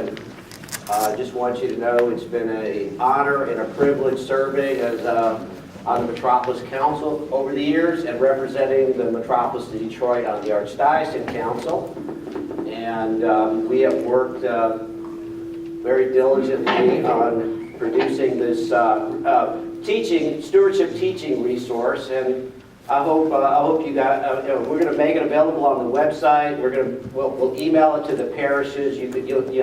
and I just want you to know it's been an honor and a privilege serving as on the Metropolis Council over the years and representing the Metropolis of Detroit on the Archdiocesan Council. And we have worked very diligently on producing this stewardship teaching resource, and I hope you got. We're going to make it available on the website. We'll email it to the parishes. You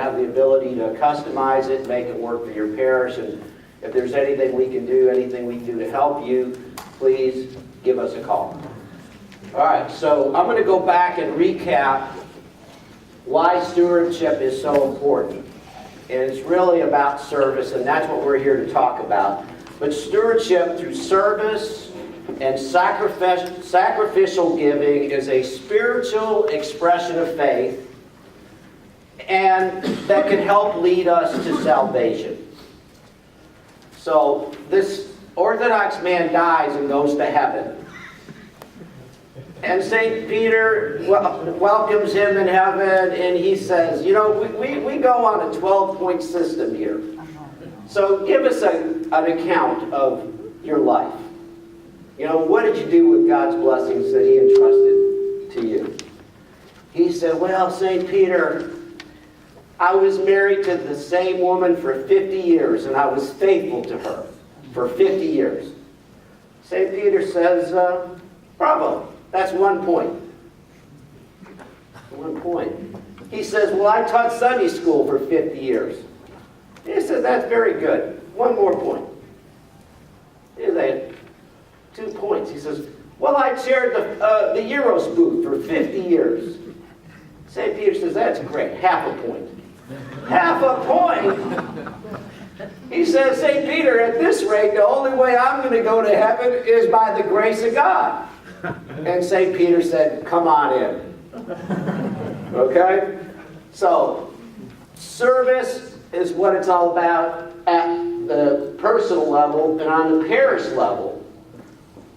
have the ability to customize it, make it work for your parish, and if there's anything we can do, anything we can do to help you, please give us a call. All right, so I'm going to go back and recap why stewardship is so important. And it's really about service, and that's what we're here to talk about. But stewardship through service and sacrificial giving is a spiritual expression of faith, and that can help lead us to salvation. So this Orthodox man dies and goes to heaven. And St. Peter welcomes him in heaven, and he says, you know, we go on a 12-point system here. So give us an account of your life. You know, what did you do with God's blessings that he entrusted to you? He said, well, St. Peter, I was married to the same woman for 50 years, and I was faithful to her for 50 years. St. Peter says, bravo. That's 1 point. 1 point. He says, well, I taught Sunday school for 50 years. He says, that's very good. 1 more point. Here's that 2 points. He says, well, I chaired the Euros booth for 50 years. St. Peter says, that's great. Half a point. Half a point? He says, St. Peter, at this rate, the only way I'm going to go to heaven is by the grace of God. And St. Peter said, come on in. Okay? So, service is what it's all about at the personal level and on the parish level.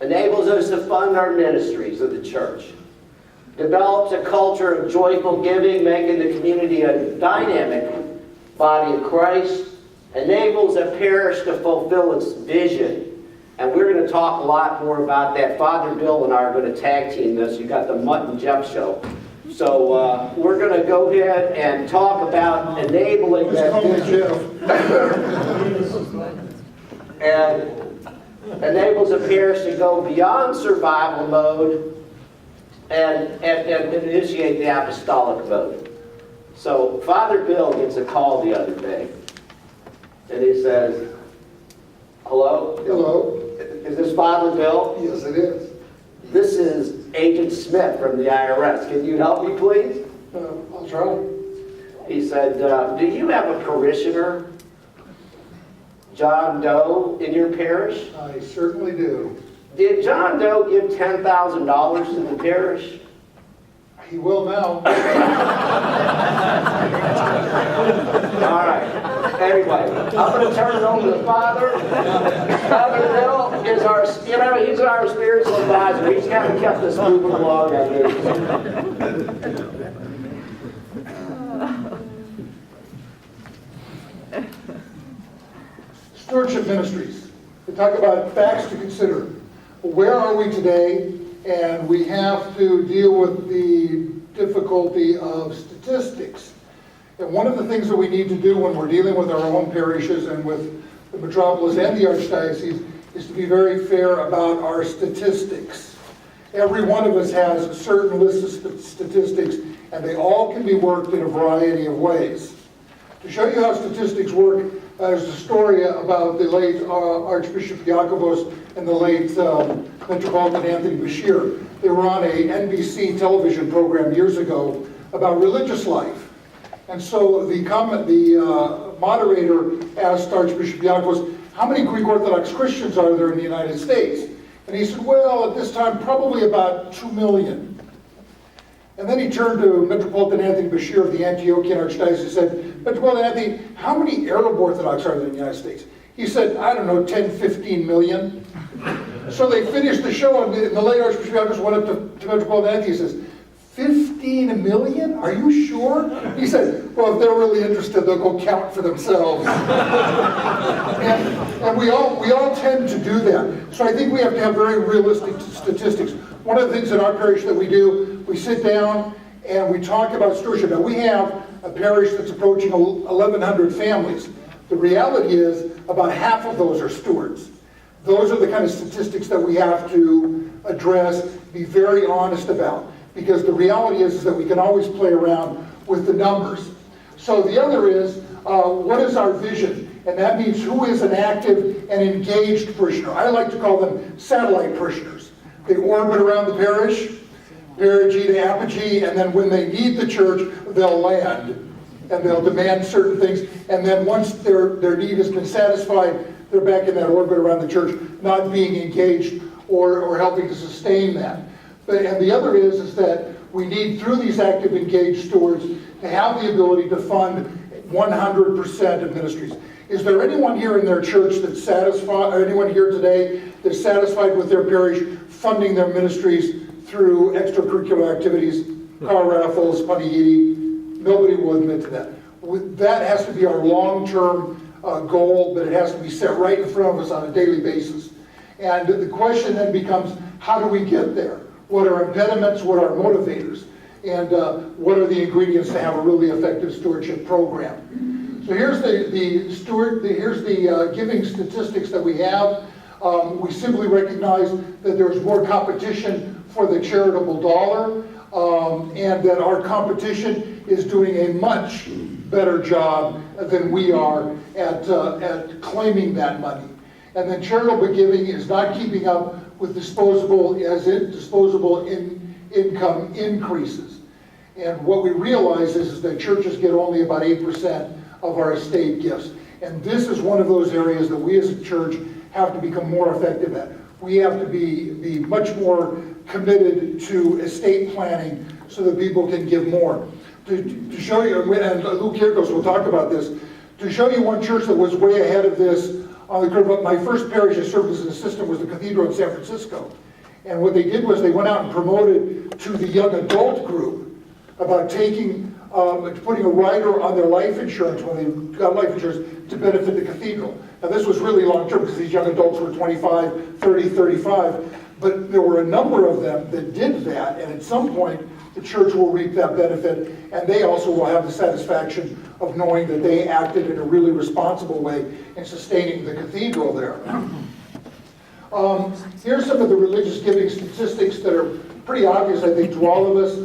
Enables us to fund our ministries of the church. Develops a culture of joyful giving, making the community a dynamic body of Christ. Enables a parish to fulfill its vision. And we're going to talk a lot more about that. Father Bill and I are going to tag team this. You got the Mutt and Jeff show. So we're going to go ahead and talk about enabling that vision. And enables a parish to go beyond survival mode and initiate the apostolic mode. So Father Bill gets a call the other day. And he says, hello? Hello. Is this Father Bill? Yes, it is. This is Agent Smith from the IRS. Can you help me, please? I'll try. He said, do you have a parishioner, John Doe, in your parish? I certainly do. Did John Doe give $10,000 to the parish? He will now. All right. Anyway, I'm going to turn it over to Father. Father Bill is our, he's our spiritual advisor. He's kind of kept us moving along on this. Stewardship ministries. We talk about facts to consider. Where are we today? And we have to deal with the difficulty of statistics. And one of the things that we need to do when we're dealing with our own parishes and with the metropolis and the archdiocese is to be very fair about our statistics. Every one of us has a certain list of statistics, and they all can be worked in a variety of ways. To show you how statistics work, there's a story about the late Archbishop Iakovos and the late Metropolitan Anthony Bashir. They were on a NBC television program years ago about religious life. And so the moderator asked Archbishop Iakovos, how many Greek Orthodox Christians are there in the United States? And he said, well, at this time, probably about 2 million. And then he turned to Metropolitan Anthony Bashir of the Antiochian Archdiocese and said, Metropolitan Anthony, how many Arab Orthodox are there in the United States? He said, I don't know, 10, 15 million. So they finished the show, and the late Archbishop Iakovos went up to Metropolitan Anthony and says, 15 15 million? Are you sure? He said, well, if they're really interested, they'll go count for themselves. and we all tend to do that. So I think we have to have very realistic statistics. One of the things in our parish that we do, we sit down and we talk about stewardship. Now, we have a parish that's approaching 1,100 families. The reality is about half of those are stewards. Those are the kind of statistics that we have to address, be very honest about. Because the reality is that we can always play around with the numbers. So the other is, what is our vision? And that means who is an active and engaged parishioner. I like to call them satellite parishioners. They orbit around the parish, perigee to apogee, and then when they need the church, they'll land. And they'll demand certain things. And then once their need has been satisfied, they're back in that orbit around the church, not being engaged or helping to sustain that. And the other is that we need, through these active, engaged stewards, to have the ability to fund 100% of ministries. Is there anyone here in their church that's satisfied, or anyone here today that's satisfied with their parish funding their ministries through extracurricular activities, car raffles, panihiri? Nobody will admit to that. That has to be our long-term goal, but it has to be set right in front of us on a daily basis. And the question then becomes, how do we get there? What are impediments? What are motivators? And what are the ingredients to have a really effective stewardship program? So here's the giving statistics that we have. We simply recognize that there's more competition for the charitable dollar, and that our competition is doing a much better job than we are at claiming that money. And then charitable giving is not keeping up with disposable income increases. And what we realize is that churches get only about 8% of our estate gifts. And this is one of those areas that we as a church have to become more effective at. We have to be much more committed to estate planning so that people can give more. To show you, and Luke Kirkos will talk about this, to show you one church that was way ahead of this on the curve. My first parish I served as an assistant was the Cathedral in San Francisco. And what they did was they went out and promoted to the young adult group about putting a rider on their life insurance when they got life insurance to benefit the cathedral. Now this was really long term because these young adults were 25, 30, 35, but there were a number of them that did that, and at some point the church will reap that benefit, and they also will have the satisfaction of knowing that they acted in a really responsible way in sustaining the cathedral there. Here's some of the religious giving statistics that are pretty obvious, I think, to all of us.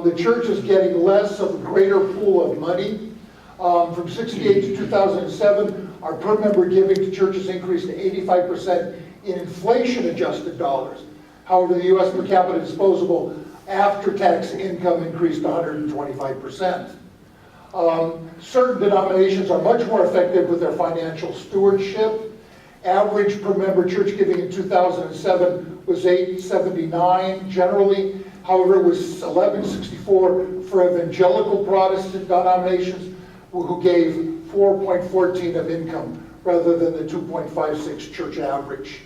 The church is getting less of a greater pool of money. From 68 to 2007, our per member giving to churches increased to 85% in inflation-adjusted dollars. However, the U.S. per capita disposable after-tax income increased 125%. Certain denominations are much more effective with their financial stewardship. Average per member church giving in 2007 was $8.79 generally. However, it was $11.64 for evangelical Protestant denominations who gave 4.14 of income rather than the 2.56 church average.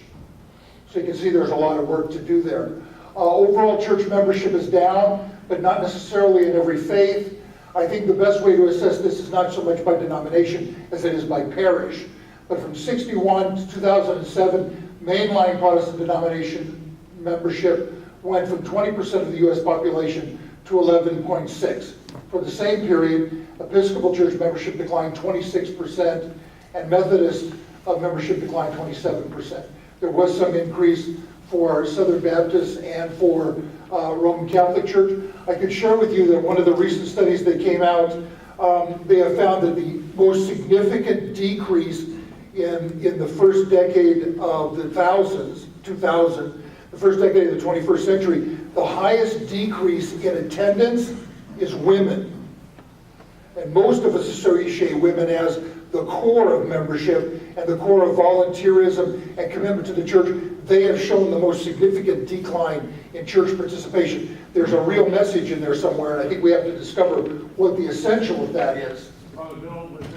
So you can see there's a lot of work to do there. Overall church membership is down, but not necessarily in every faith. I think the best way to assess this is not so much by denomination as it is by parish. But from 61 to 2007, mainline Protestant denomination membership went from 20% of the U.S. population to 11.6. For the same period, Episcopal Church membership declined 26%, and Methodist membership declined 27%. There was some increase for Southern Baptist and for Roman Catholic Church. I could share with you that one of the recent studies that came out, they have found that the most significant decrease in the first decade of the 2000, the first decade of the 21st century, the highest decrease in attendance is women. And most of us associate women as the core of membership and the core of volunteerism and commitment to the church. They have shown the most significant decline in church participation. There's a real message in there somewhere, and I think we have to discover what the essential of that is. Brother Bill, was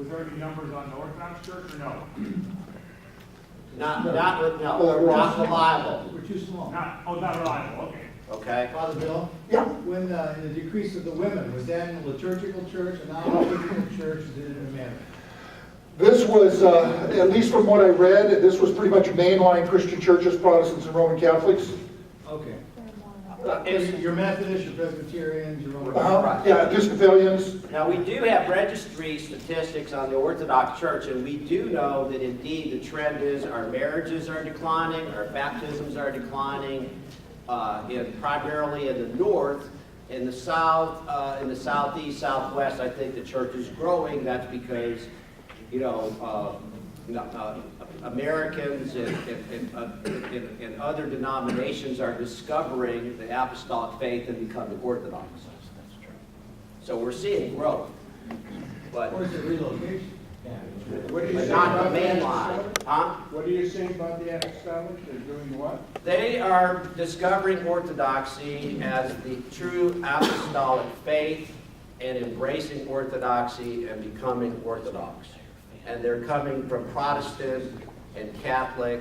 there any numbers on the Orthodox Church or no? Not reliable. Not reliable, okay. okay? Father Bill? Yeah. When the decrease of the women, was that in a liturgical church, a non-liturgical church, or did it in a manner? This was, at least from what I read, this was pretty much mainline Christian churches, Protestants and Roman Catholics. Okay. It's- Your Methodists, your Presbyterians, your Roman. Yeah, Episcopalians. Now, we do have registry statistics on the Orthodox Church, and we do know that indeed the trend is our marriages are declining, our baptisms are declining, primarily in the north. In the south, in the southeast, southwest, I think the church is growing. That's because, Americans and other denominations are discovering the apostolic faith and becoming Orthodox. So we're seeing growth, but Or is it relocation? What do you but say not about the the main apostolic? line. Huh? What are you saying about the apostolic? They're doing what? They are discovering Orthodoxy as the true apostolic faith and embracing Orthodoxy and becoming Orthodox. And they're coming from Protestant and Catholic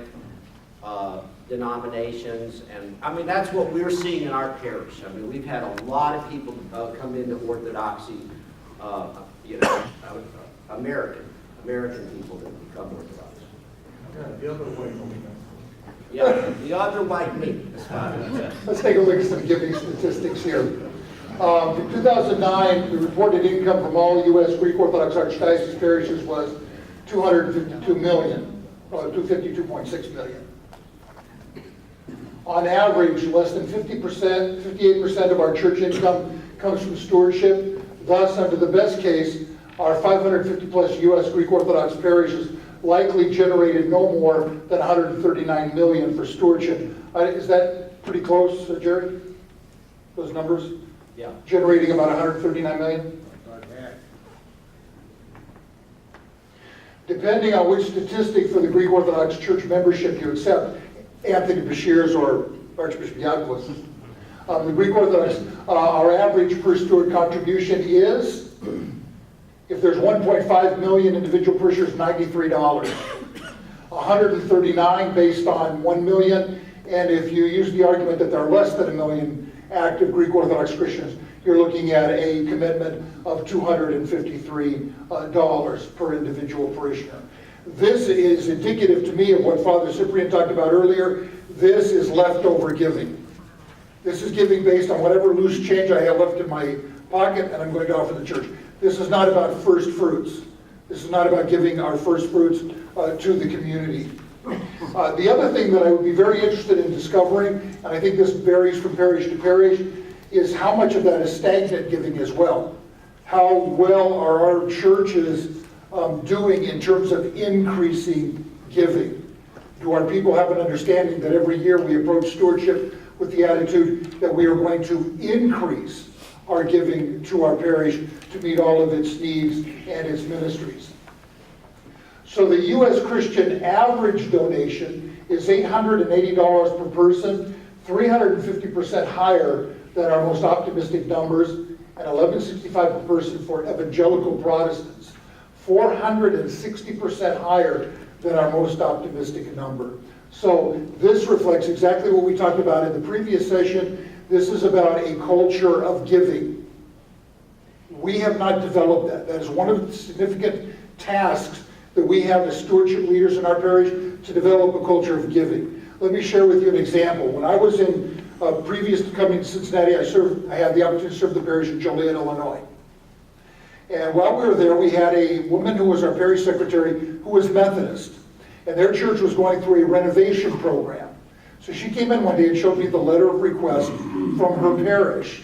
denominations. And I mean, that's what we're seeing in our parish. I mean, we've had a lot of people come into Orthodoxy, American people that become Orthodox. The other way. Yeah, the other white meat. Let's take a look at some giving statistics here. In 2009, the reported income from all U.S. Greek Orthodox Archdiocese parishes was $252 million, $252.6 million. On average, less than 58% of our church income comes from stewardship. Thus, under the best case, our 550 plus U.S. Greek Orthodox parishes likely generated no more than $139 million for stewardship. Is that pretty close, Jerry? Those numbers? Yeah. Generating about $139 million? About half. Depending on which statistic for the Greek Orthodox Church membership you accept, Anthony Bashir's or Archbishop Yaglis, the Greek Orthodox, our average per steward contribution is, if there's 1.5 million individual parishioners, $93. 139 based on 1 million, and if you use the argument that there are less than a million active Greek Orthodox Christians, you're looking at a commitment of $253 per individual parishioner. This is indicative to me of what Father Cyprian talked about earlier. This is leftover giving. This is giving based on whatever loose change I have left in my pocket and I'm going to offer the church. This is not about first fruits. This is not about giving our first fruits to the community. The other thing that I would be very interested in discovering, and I think this varies from parish to parish, is how much of that is stagnant giving as well. How well are our churches doing in terms of increasing giving? Do our people have an understanding that every year we approach stewardship with the attitude that we are going to increase our giving to our parish to meet all of its needs and its ministries? So the U.S. Christian average donation is $880 per person, 350% higher than our most optimistic numbers, and $1165 per person for evangelical Protestants, 460% higher than our most optimistic number. So this reflects exactly what we talked about in the previous session. This is about a culture of giving. We have not developed that. That is one of the significant tasks that we have as stewardship leaders in our parish, to develop a culture of giving. Let me share with you an example. When I was in, previous to coming to Cincinnati, I had the opportunity to serve the parish in Joliet, Illinois. And while we were there, we had a woman who was our parish secretary who was Methodist. And their church was going through a renovation program. So she came in one day and showed me the letter of request from her parish.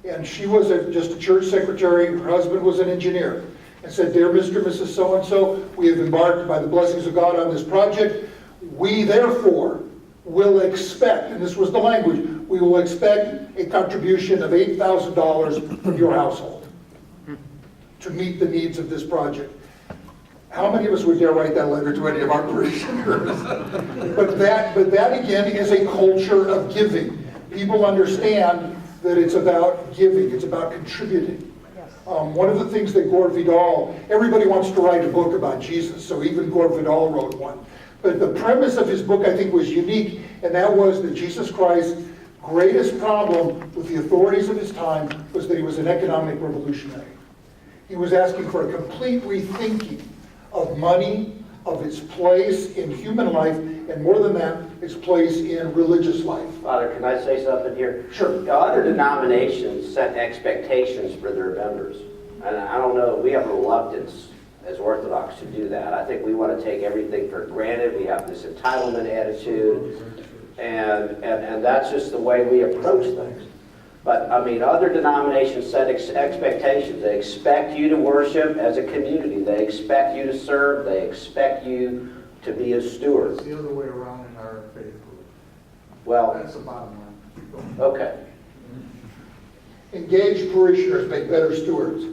And she was just a church secretary, her husband was an engineer. And said, "Dear Mr. and Mrs. So-and-so, we have embarked by the blessings of God on this project. We therefore will expect," and this was the language, "we will expect a contribution of $8,000 from your household to meet the needs of this project." How many of us would dare write that letter to any of our parishioners? But that again is a culture of giving. People understand that it's about giving, it's about contributing. One of the things that Gore Vidal, everybody wants to write a book about Jesus, so even Gore Vidal wrote one. But the premise of his book, I think, was unique, and that was that Jesus Christ greatest problem with the authorities of his time was that he was an economic revolutionary. He was asking for a complete rethinking of money, of its place in human life, and more than that, its place in religious life. Father, can I say something here? Sure. Other denominations set expectations for their members. And I don't know, we have a reluctance as Orthodox to do that. I think we want to take everything for granted. We have this entitlement attitude. And that's just the way we approach things. But, I mean, other denominations set expectations. They expect you to worship as a community. They expect you to serve. They expect you to be a steward. It's the other way around in our faith group. Well, That's the bottom line. okay. Engaged parishioners make better stewards.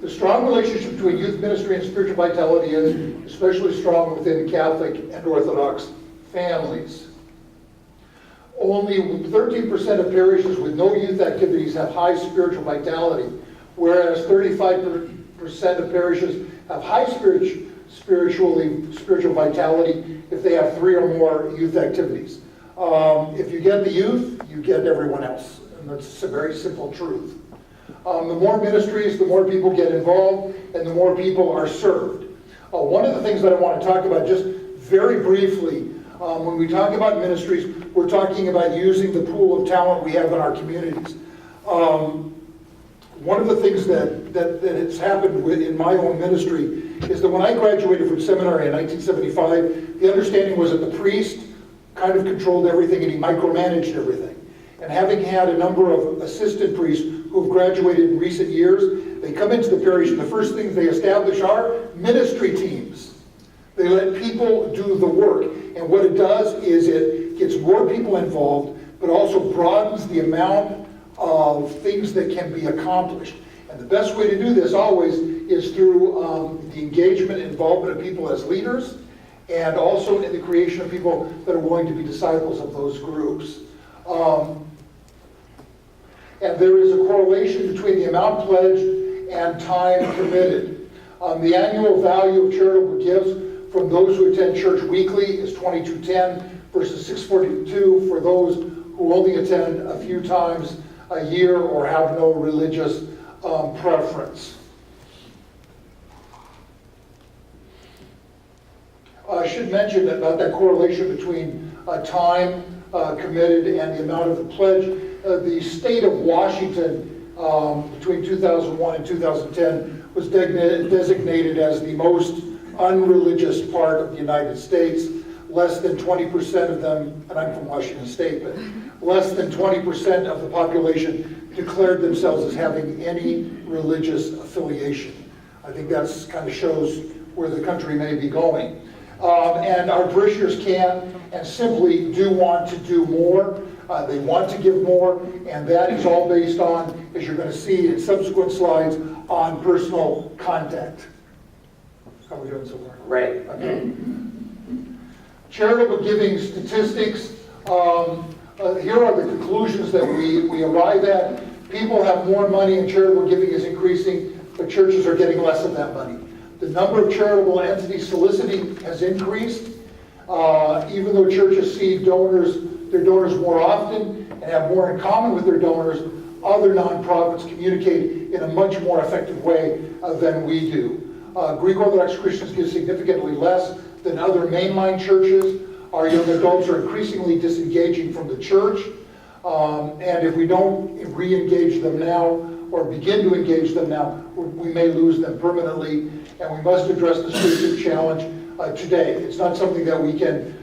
The strong relationship between youth ministry and spiritual vitality is especially strong within Catholic and Orthodox families. Only 13% of parishes with no youth activities have high spiritual vitality, whereas 35% of parishes have high spiritual vitality if they have 3 or more youth activities. If you get the youth, you get everyone else. And that's a very simple truth. The more ministries, the more people get involved, and the more people are served. One of the things that I want to talk about just very briefly, when we talk about ministries, we're talking about using the pool of talent we have in our communities. One of the things that has happened in my own ministry is that when I graduated from seminary in 1975, the understanding was that the priest kind of controlled everything and he micromanaged everything. And having had a number of assistant priests who have graduated in recent years, they come into the parish and the first things they establish are ministry teams. They let people do the work. And what it does is it gets more people involved, but also broadens the amount of things that can be accomplished. And the best way to do this always is through the engagement and involvement of people as leaders, and also in the creation of people that are willing to be disciples of those groups. And there is a correlation between the amount pledged and time committed. The annual value of charitable gifts from those who attend church weekly is $22.10 versus $6.42 for those who only attend a few times a year or have no religious preference. I should mention about that correlation between time committed and the amount of the pledge. The state of Washington between 2001 and 2010 was designated as the most unreligious part of the United States. Less than 20% of them, and I'm from Washington State, but less than 20% of the population declared themselves as having any religious affiliation. I think that's kind of shows where the country may be going. And our parishioners can and simply do want to do more. They want to give more, and that is all based on, as you're going to see in subsequent slides, on personal contact. How are we doing so far? Right. Okay. Charitable giving statistics. Here are the conclusions that we arrive at. People have more money and charitable giving is increasing, but churches are getting less of that money. The number of charitable entities soliciting has increased, even though churches see their donors more often and have more in common with their donors. Other nonprofits communicate in a much more effective way than we do. Greek Orthodox Christians give significantly less than other mainline churches. Our young adults are increasingly disengaging from the church, and if we don't re-engage them now or begin to engage them now, we may lose them permanently, and we must address the stewardship challenge today. It's not something that we can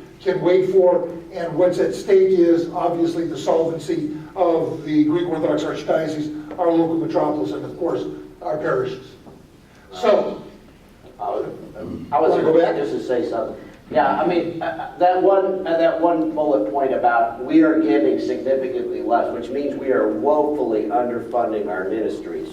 wait for, and what's at stake is obviously the solvency of the Greek Orthodox Archdiocese, our local metropolis, and of course our parishes. So, I was Wanna go back? just to say something. Yeah, I mean, that one bullet point about we are giving significantly less, which means we are woefully underfunding our ministries.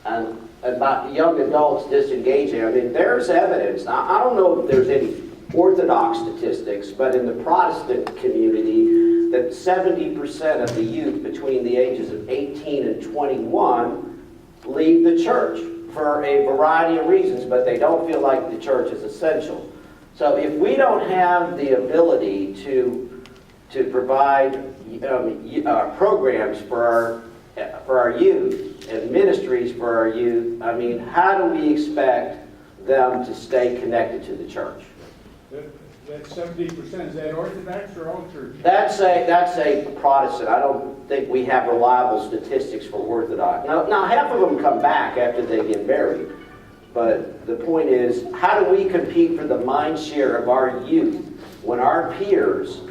And about young adults disengaging, I mean, there's evidence. Now, I don't know if there's any Orthodox statistics, but in the Protestant community, that 70% of the youth between the ages of 18 and 21 leave the church for a variety of reasons, but they don't feel like the church is essential. So if we don't have the ability to to provide programs for our youth and ministries for our youth, I mean, how do we expect them to stay connected to the church? That 70%, is that Orthodox or all churches? That's a Protestant. I don't think we have reliable statistics for Orthodox. Now half of them come back after they get married. But the point is, how do we compete for the mind share of our youth when our peers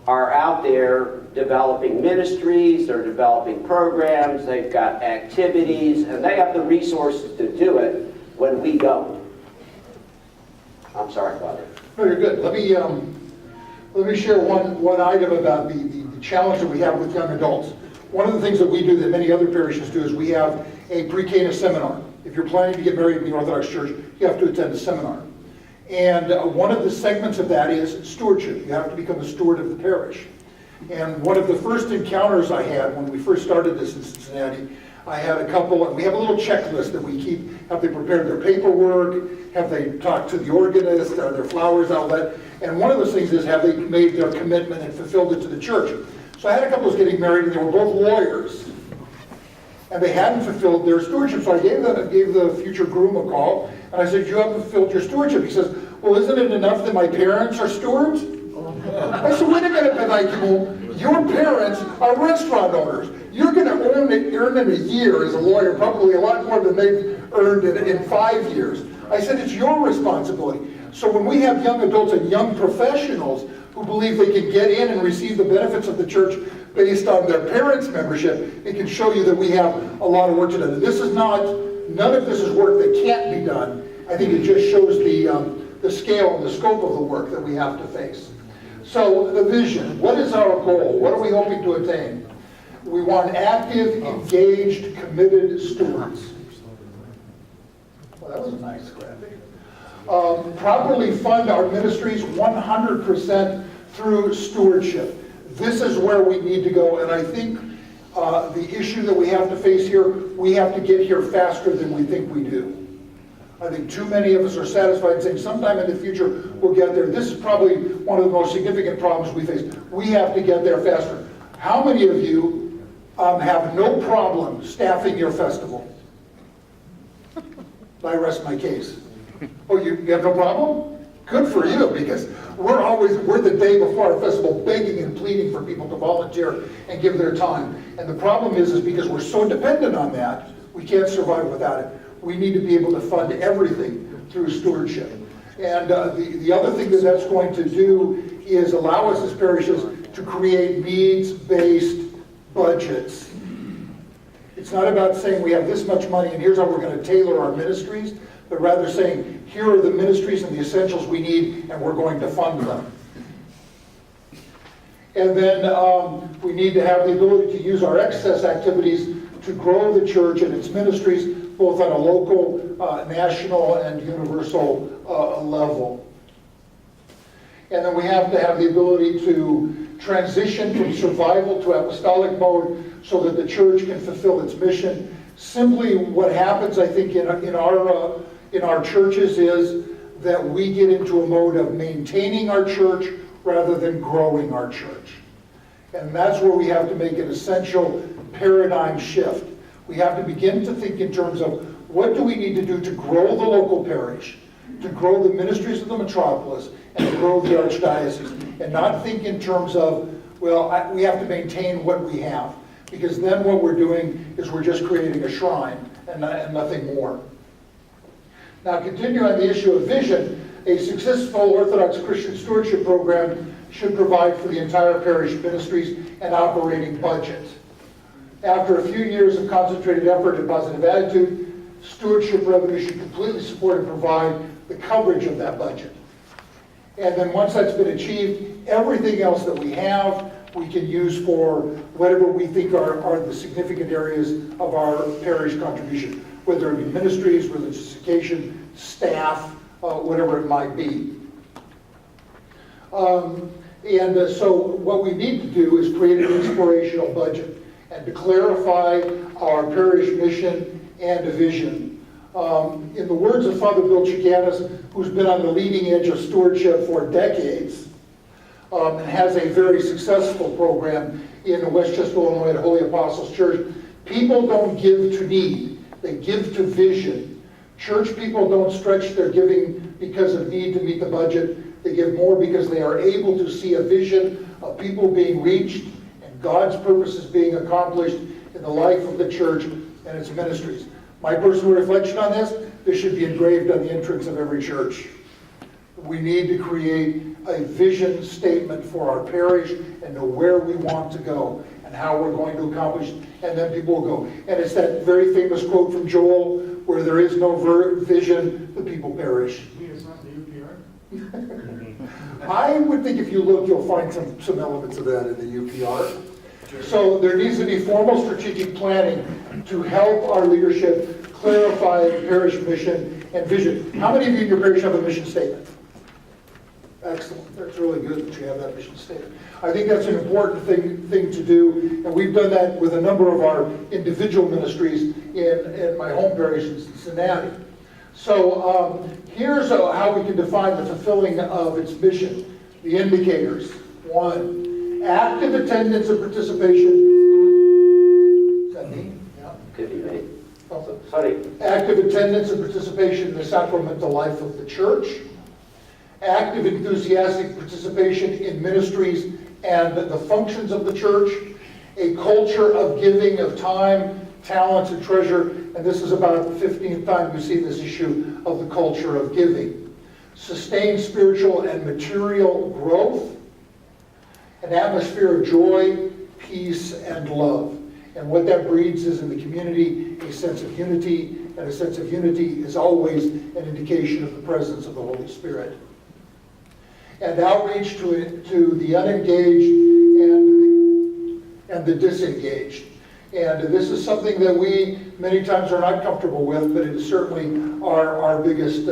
are out there developing ministries, they're developing programs, they've got activities, and they have the resources to do it when we don't? I'm sorry, Father. No, you're good. Let me share one item about the challenge that we have with young adults. One of the things that we do that many other parishes do is we have a pre-K and a seminar. If you're planning to get married in the Orthodox Church, you have to attend a seminar. And one of the segments of that is stewardship. You have to become a steward of the parish. And one of the first encounters I had when we first started this in Cincinnati, I had a couple, and we have a little checklist that we keep. Have they prepared their paperwork? Have they talked to the organist? Are their flowers outlet? And one of those things is, have they made their commitment and fulfilled it to the church? So I had a couple who was getting married, and they were both lawyers. And they hadn't fulfilled their stewardship. So I gave the future groom a call, and I said, you haven't fulfilled your stewardship. He says, well, isn't it enough that my parents are stewards? I said, wait a minute, Michael, your parents are restaurant owners. You're going to earn in a year as a lawyer, probably a lot more than they've earned in 5 years. I said, it's your responsibility. So when we have young adults and young professionals who believe they can get in and receive the benefits of the church based on their parents' membership, it can show you that we have a lot of work to do. None of this is work that can't be done. I think it just shows the scale and the scope of the work that we have to face. So the vision, what is our goal? What are we hoping to attain? We want active, engaged, committed stewards. Well, that was a nice graphic. Properly fund our ministries 100% through stewardship. This is where we need to go, and I think the issue that we have to face here, we have to get here faster than we think we do. I think too many of us are satisfied saying sometime in the future we'll get there. This is probably one of the most significant problems we face. We have to get there faster. How many of you have no problem staffing your festival? I rest my case. Oh, you have no problem? Good for you, because we're the day before our festival begging and pleading for people to volunteer and give their time. And the problem is because we're so dependent on that, we can't survive without it. We need to be able to fund everything through stewardship. And the other thing that that's going to do is allow us as parishes to create needs-based budgets. It's not about saying we have this much money and here's how we're going to tailor our ministries, but rather saying here are the ministries and the essentials we need and we're going to fund them. And then we need to have the ability to use our excess activities to grow the church and its ministries both on a local, national, and universal level. And then we have to have the ability to transition from survival to apostolic mode so that the church can fulfill its mission. Simply what happens, I think, in our churches is that we get into a mode of maintaining our church rather than growing our church. And that's where we have to make an essential paradigm shift. We have to begin to think in terms of what do we need to do to grow the local parish, to grow the ministries of the metropolis, and to grow the archdiocese, and not think in terms of, well, we have to maintain what we have, because then what we're doing is we're just creating a shrine and nothing more. Now, continuing on the issue of vision, a successful Orthodox Christian stewardship program should provide for the entire parish ministries and operating budget. After a few years of concentrated effort and positive attitude, stewardship revenue should completely support and provide the coverage of that budget. And then once that's been achieved, everything else that we have, we can use for whatever we think are the significant areas of our parish contribution, whether it be ministries, religious education, staff, whatever it might be. So what we need to do is create an inspirational budget and to clarify our parish mission and vision. In the words of Father Bill Chicanis, who's been on the leading edge of stewardship for decades, and has a very successful program in Westchester, Illinois at Holy Apostles Church. People don't give to need, they give to vision. Church people don't stretch their giving because of need to meet the budget. They give more because they are able to see a vision of people being reached and God's purposes being accomplished in the life of the church and its ministries. My personal reflection on this should be engraved on the entrance of every church. We need to create a vision statement for our parish and know where we want to go and how we're going to accomplish it, and then people will go. And it's that very famous quote from Joel, where there is no vision, the people perish. It's not the UPR? I would think if you look, you'll find some elements of that in the UPR. So there needs to be formal strategic planning to help our leadership clarify parish mission and vision. How many of you in your parish have a mission statement? Excellent. That's really good that you have that mission statement. I think that's an important thing to do, and we've done that with a number of our individual ministries in my home parish in Cincinnati. So here's how we can define the fulfilling of its mission. The indicators. 1, active attendance and participation. Is that me? Yeah. Could be me. Oh. Sorry. Active attendance and participation in the sacramental life of the church. Active, enthusiastic participation in ministries and the functions of the church. A culture of giving of time, talents, and treasure. And this is about the 15th time we see this issue of the culture of giving. Sustained spiritual and material growth. An atmosphere of joy, peace, and love. And what that breeds is in the community a sense of unity, and a sense of unity is always an indication of the presence of the Holy Spirit. And outreach to the unengaged and the disengaged. And this is something that we many times are not comfortable with, but it is certainly our biggest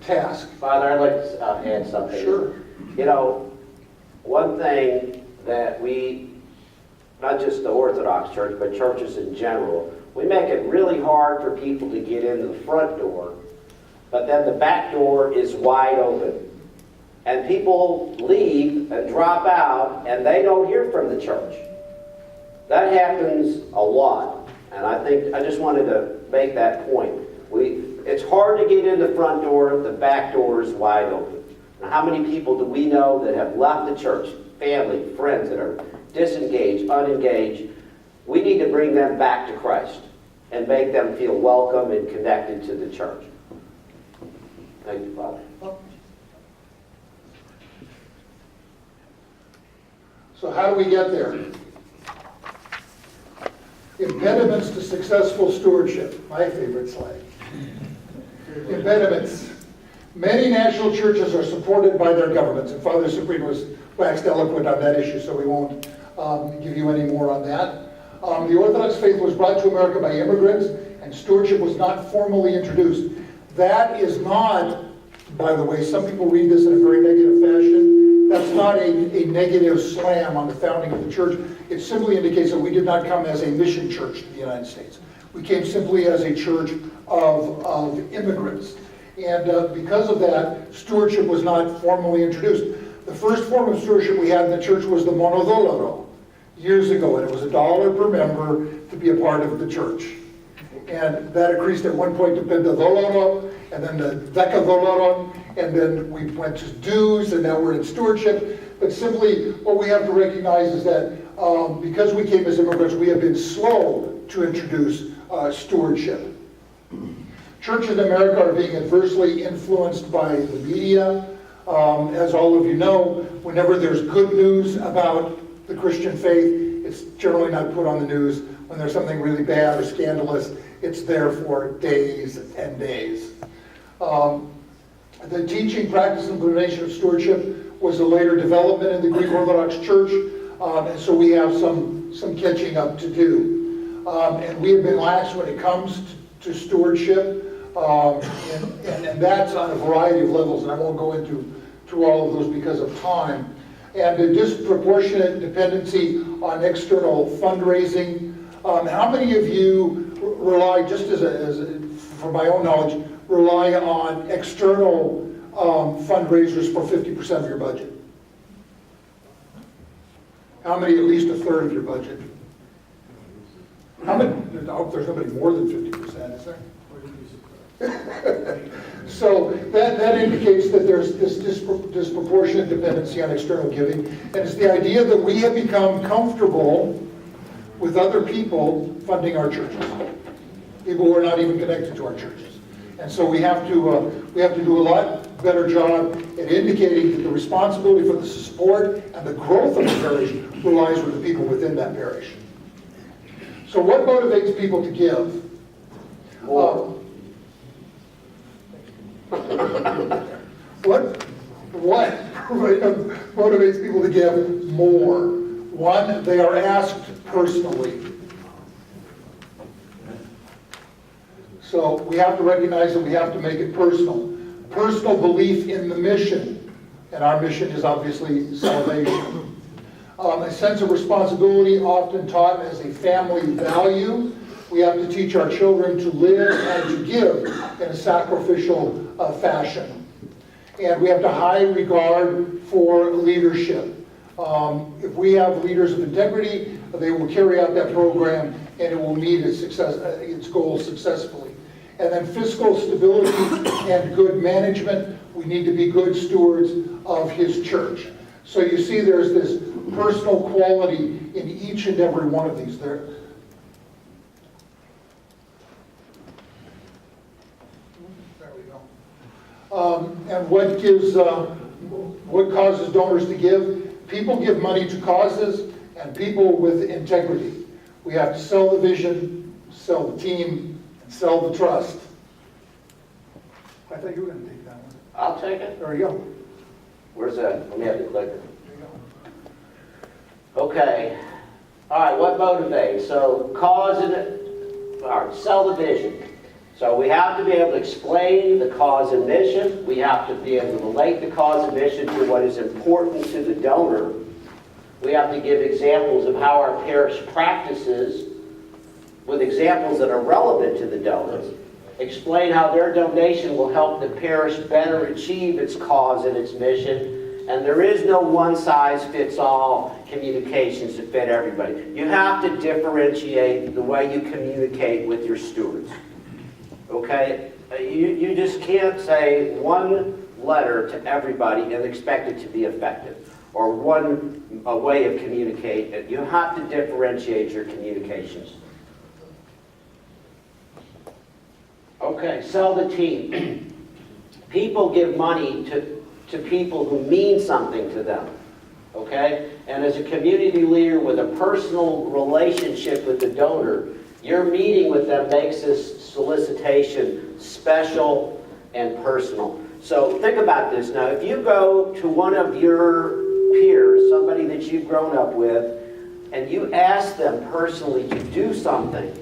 task. Father, I'd like to add something. Sure. You know, one thing that we, not just the Orthodox Church, but churches in general, we make it really hard for people to get in the front door, but then the back door is wide open. And people leave and drop out, and they don't hear from the church. That happens a lot, and I just wanted to make that point. It's hard to get in the front door, the back door is wide open. Now, how many people do we know that have left the church, family, friends that are disengaged, unengaged? We need to bring them back to Christ and make them feel welcome and connected to the church. Thank you, Father. So how do we get there? Impediments to successful stewardship. My favorite slide. Impediments. Many national churches are supported by their governments, and Father Supreme was waxed eloquent on that issue, so we won't give you any more on that. The Orthodox faith was brought to America by immigrants, and stewardship was not formally introduced. That is not, by the way, some people read this in a very negative fashion. That's not a negative slam on the founding of the church. It simply indicates that we did not come as a mission church to the United States. We came simply as a church of immigrants. And because of that, stewardship was not formally introduced. The first form of stewardship we had in the church was the monodolaro years ago, and it was $1 per member to be a part of the church. And that increased at one point to pentadolaro, and then the decadolaro, and then we went to dues, and now we're in stewardship. But simply, what we have to recognize is that because we came as immigrants, we have been slow to introduce stewardship. Churches in America are being adversely influenced by the media. As all of you know, whenever there's good news about the Christian faith, it's generally not put on the news. When there's something really bad or scandalous, it's there for days and days. The teaching, practice, and implementation of stewardship was a later development in the Greek Orthodox Church, and so we have some catching up to do. And we have been lax when it comes to stewardship, and that's on a variety of levels, and I won't go into all of those because of time. And a disproportionate dependency on external fundraising. How many of you rely, just for my own knowledge, rely on external fundraisers for 50% of your budget? How many, at least a third of your budget? How many, I hope there's nobody more than 50%, is there? So that indicates that there's this disproportionate dependency on external giving. And it's the idea that we have become comfortable with other people funding our churches. People who are not even connected to our churches. And so we have to do a lot better job at indicating that the responsibility for the support and the growth of the parish relies with the people within that parish. So what motivates people to give? What motivates people to give more? One, they are asked personally. So we have to recognize that we have to make it personal. Personal belief in the mission, and our mission is obviously salvation. A sense of responsibility, often taught as a family value. We have to teach our children to live and to give in a sacrificial fashion. And we have to high regard for leadership. If we have leaders of integrity, they will carry out that program and it will meet its goals successfully. And then fiscal stability and good management. We need to be good stewards of His church. So you see there's this personal quality in each and every one of these. There we go. And what causes donors to give? People give money to causes and people with integrity. We have to sell the vision, sell the team, and sell the trust. I thought you were going to take that one. I'll take it. There you go. Where's that? Let me have the clicker. There you go. Okay. All right, what motivates? So cause and, all right, sell the vision. So we have to be able to explain the cause and mission. We have to be able to relate the cause and mission to what is important to the donor. We have to give examples of how our parish practices with examples that are relevant to the donors. Explain how their donation will help the parish better achieve its cause and its mission. And there is no one-size-fits-all communications to fit everybody. You have to differentiate the way you communicate with your stewards. Okay? You just can't say one letter to everybody and expect it to be effective, or a way of communicating. You have to differentiate your communications. Okay, sell the team. People give money to people who mean something to them. Okay? And as a community leader with a personal relationship with the donor, your meeting with them makes this solicitation special and personal. So think about this. Now, if you go to one of your peers, somebody that you've grown up with, and you ask them personally to do something,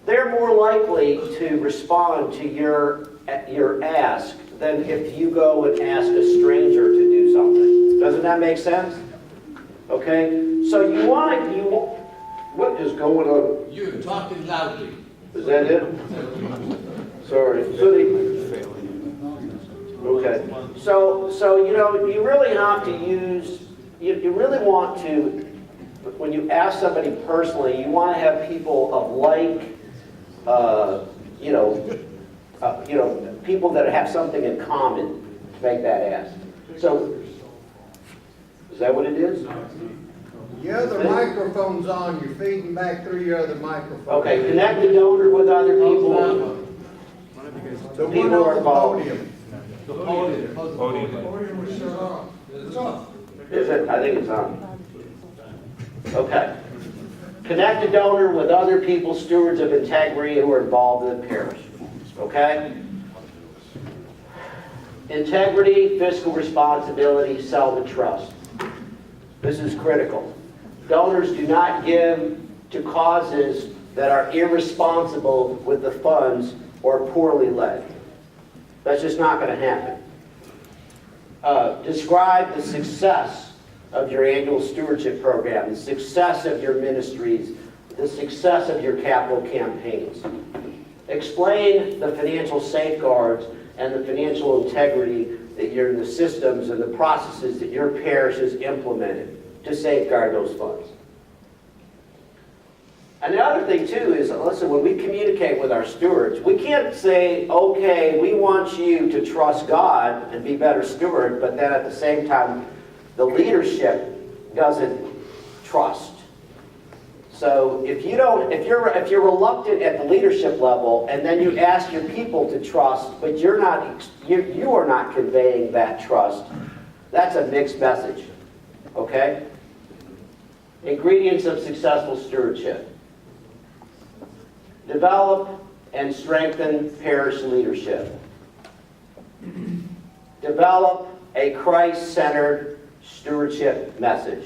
they're more likely to respond to your ask than if you go and ask a stranger to do something. Doesn't that make sense? Okay? So what is going on? You're talking loudly. Is that it? Sorry. Okay. So you really have to use, you really want to, when you ask somebody personally, you want to have people of like, people that have something in common to make that ask. So, is that what it is? Your other microphone's on, you're feeding back through your other microphone. Okay, connect the donor with other people. The one People are on the involved. podium. The podium. Podium was shut off. It's off. Is it? I think it's on. Okay. Connect the donor with other people, stewards of integrity who are involved in the parish. Okay? Integrity, fiscal responsibility, sell the trust. This is critical. Donors do not give to causes that are irresponsible with the funds or poorly led. That's just not going to happen. Describe the success of your annual stewardship program, the success of your ministries, the success of your capital campaigns. Explain the financial safeguards and the financial integrity that you're in the systems and the processes that your parish has implemented. to safeguard those funds. And the other thing too is, listen, when we communicate with our stewards, we can't say, okay, we want you to trust God and be better steward, but then at the same time, the leadership doesn't trust. So if you're reluctant at the leadership level, and then you ask your people to trust, but you are not conveying that trust, that's a mixed message. Okay? Ingredients of successful stewardship. Develop and strengthen parish leadership. Develop a Christ-centered stewardship message.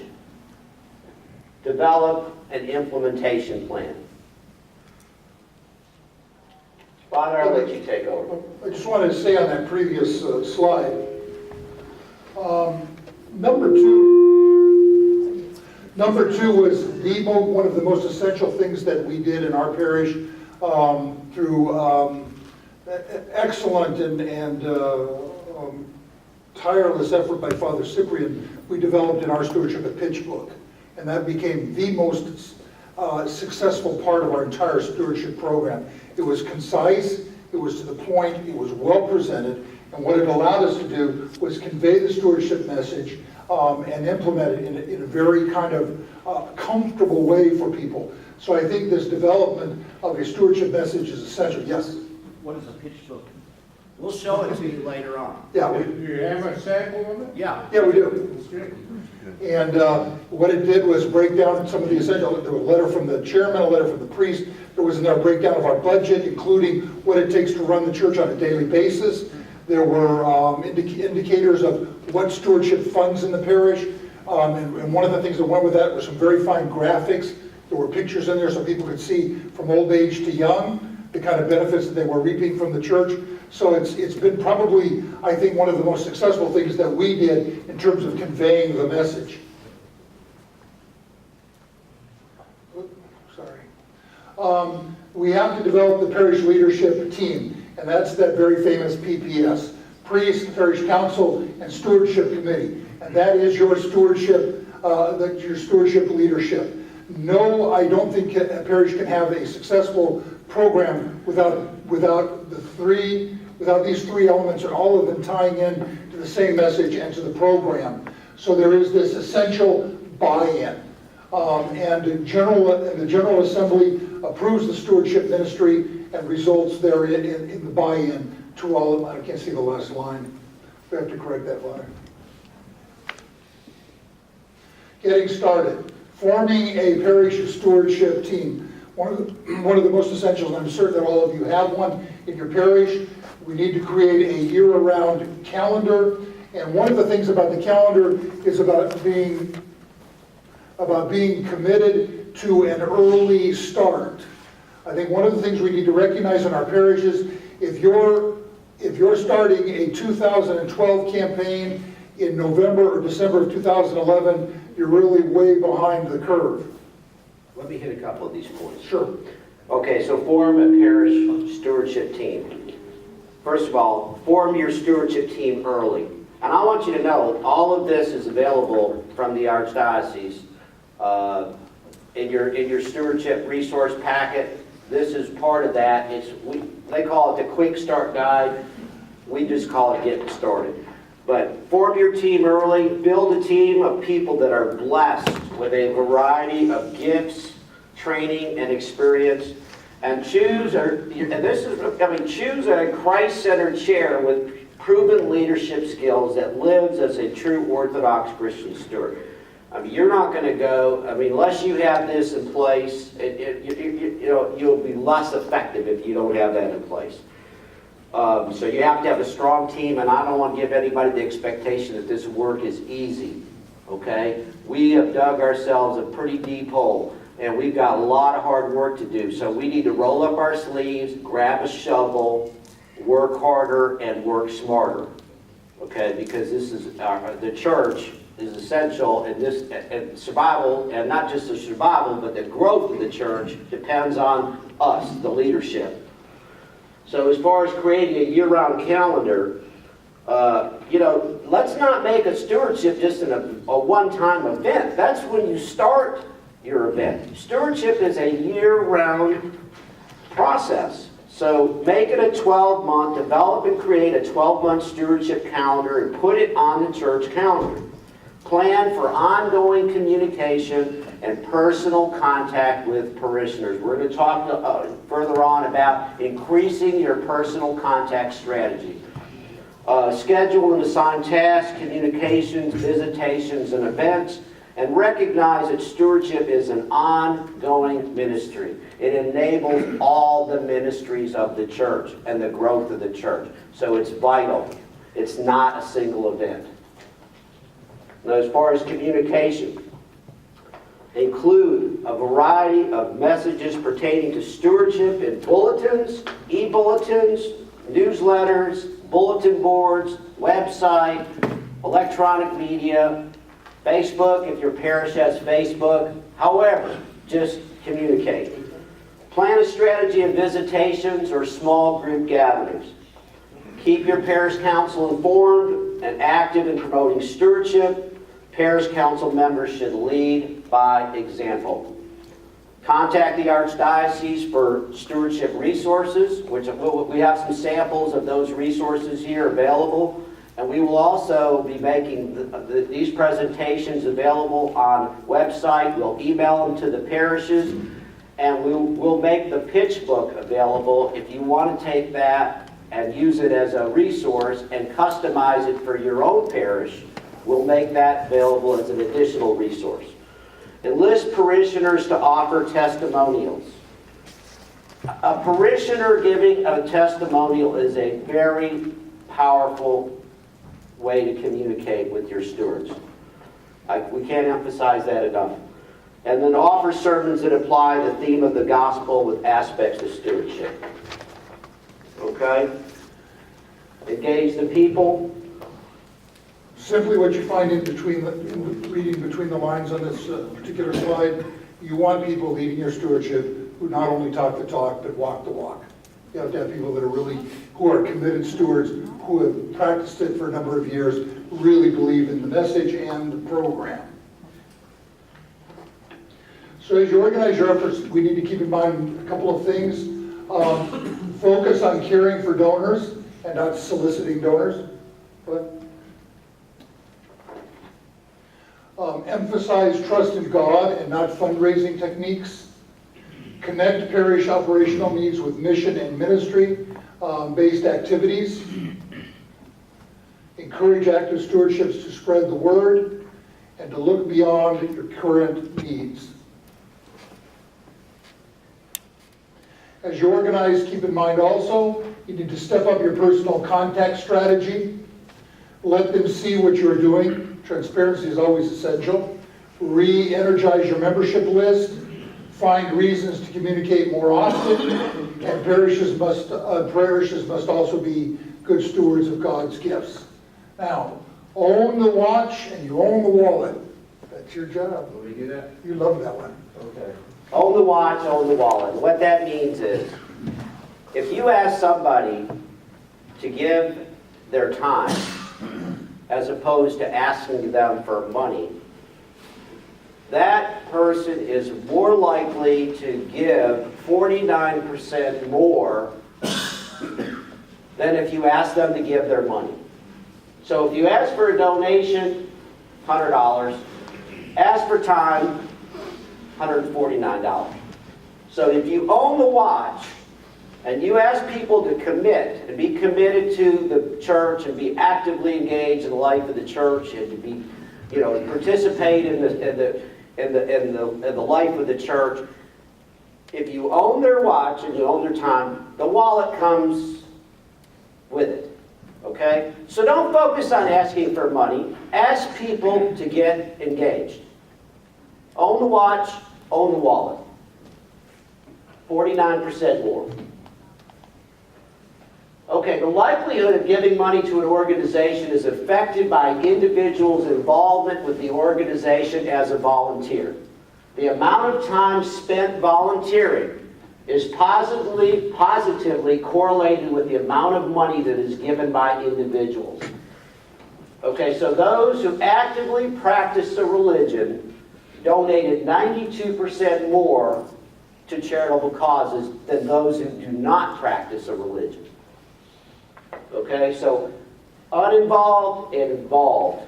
Develop an implementation plan. Father, I'll let you take over. I just wanted to say on that previous slide, number two was one of the most essential things that we did in our parish through excellent and tireless effort by Father Cyprian. We developed in our stewardship a pitch book, and that became the most successful part of our entire stewardship program. It was concise, it was to the point, it was well presented, and what it allowed us to do was convey the stewardship message and implement it in a very kind of comfortable way for people. So I think this development of a stewardship message is essential. Yes? What is a pitch book? We'll show it to you later on. Yeah, Do you have a sample of it? Yeah. we do. That's good. And what it did was break down some of the essential, there was a letter from the chairman, a letter from the priest. There was a breakdown of our budget, including what it takes to run the church on a daily basis. There were indicators of what stewardship funds in the parish. And one of the things that went with that was some very fine graphics. There were pictures in there so people could see from old age to young the kind of benefits that they were reaping from the church. So it's been probably, I think, one of the most successful things that we did in terms of conveying the message. Sorry. We have to develop the parish leadership team, and that's that very famous PPS, Priest, Parish Council, and Stewardship Committee. And that is your stewardship, leadership. No, I don't think a parish can have a successful program without these three elements, and all of them tying in to the same message and to the program. So there is this essential buy-in. And the General Assembly approves the stewardship ministry and results therein in the buy-in to all of, I can't see the last line. We have to correct that line. Getting started. Forming a parish stewardship team. One of the most essentials, and I'm certain that all of you have one in your parish. We need to create a year-round calendar. And one of the things about the calendar is about being committed to an early start. I think one of the things we need to recognize in our parishes, if you're starting a 2012 campaign in November or December of 2011, you're really way behind the curve. Let me hit a couple of these points. Sure. Okay, so form a parish stewardship team. First of all, form your stewardship team early. And I want you to know, all of this is available from the Archdiocese in your stewardship resource packet. This is part of that. They call it the Quick Start Guide. We just call it Getting Started. But form your team early. Build a team of people that are blessed with a variety of gifts, training, and experience. And choose a Christ-centered chair with proven leadership skills that lives as a true Orthodox Christian steward. I mean, you're not going to go, unless you have this in place, you'll be less effective if you don't have that in place. So you have to have a strong team, and I don't want to give anybody the expectation that this work is easy, okay? We have dug ourselves a pretty deep hole, and we've got a lot of hard work to do. So we need to roll up our sleeves, grab a shovel, work harder, and work smarter, okay? Because this is the church is essential, and survival, and not just the survival, but the growth of the church depends on us, the leadership. So as far as creating a year-round calendar, Let's not make a stewardship just a one-time event. That's when you start your event. Stewardship is a year-round process. So make it a 12-month, develop and create a 12-month stewardship calendar and put it on the church calendar. Plan for ongoing communication and personal contact with parishioners. We're going to talk further on about increasing your personal contact strategy. Schedule and assign tasks, communications, visitations, and events, and recognize that stewardship is an ongoing ministry. It enables all the ministries of the church and the growth of the church. So it's vital. It's not a single event. Now, as far as communication, include a variety of messages pertaining to stewardship in bulletins, e-bulletins, newsletters, bulletin boards, website, electronic media, Facebook if your parish has Facebook. However, just communicate. Plan a strategy of visitations or small group gatherings. Keep your parish council informed and active in promoting stewardship. Parish council members should lead by example. Contact the Archdiocese for stewardship resources, which we have some samples of those resources here available. And we will also be making these presentations available on website. We'll email them to the parishes. And we'll make the pitch book available if you want to take that and use it as a resource and customize it for your own parish. We'll make that available as an additional resource. Enlist parishioners to offer testimonials. A parishioner giving a testimonial is a very powerful way to communicate with your stewards. We can't emphasize that enough. And then offer sermons that apply the theme of the gospel with aspects of stewardship. Okay? Engage the people. Simply what you find in reading between the lines on this particular slide, you want people leading your stewardship who not only talk the talk, but walk the walk. You have to have people that are who are committed stewards, who have practiced it for a number of years, really believe in the message and the program. So as you organize your efforts, we need to keep in mind a couple of things. Focus on caring for donors and not soliciting donors. But emphasize trust in God and not fundraising techniques. Connect parish operational needs with mission and ministry based activities. Encourage active stewardships to spread the word and to look beyond your current needs. As you organize, keep in mind also, you need to step up your personal contact strategy. Let them see what you're doing. Transparency is always essential. Re-energize your membership list. Find reasons to communicate more often. And parishes must also be good stewards of God's gifts. Now, own the watch and you own the wallet. That's your job. Will we do that? You love that one. Okay. Own the watch, own the wallet. What that means is, if you ask somebody to give their time, as opposed to asking them for money, that person is more likely to give 49% more than if you ask them to give their money. So if you ask for a donation, $100. Ask for time, $149. So if you own the watch and you ask people to commit and be committed to the church and be actively engaged in the life of the church and to be, participate in the life of the church, if you own their watch and you own their time, the wallet comes with it. Okay? So don't focus on asking for money. Ask people to get engaged. Own the watch, own the wallet. 49% more. Okay, the likelihood of giving money to an organization is affected by individuals' involvement with the organization as a volunteer. The amount of time spent volunteering is positively correlated with the amount of money that is given by individuals. Okay, so those who actively practice a religion donated 92% more to charitable causes than those who do not practice a religion. Okay, so uninvolved and involved.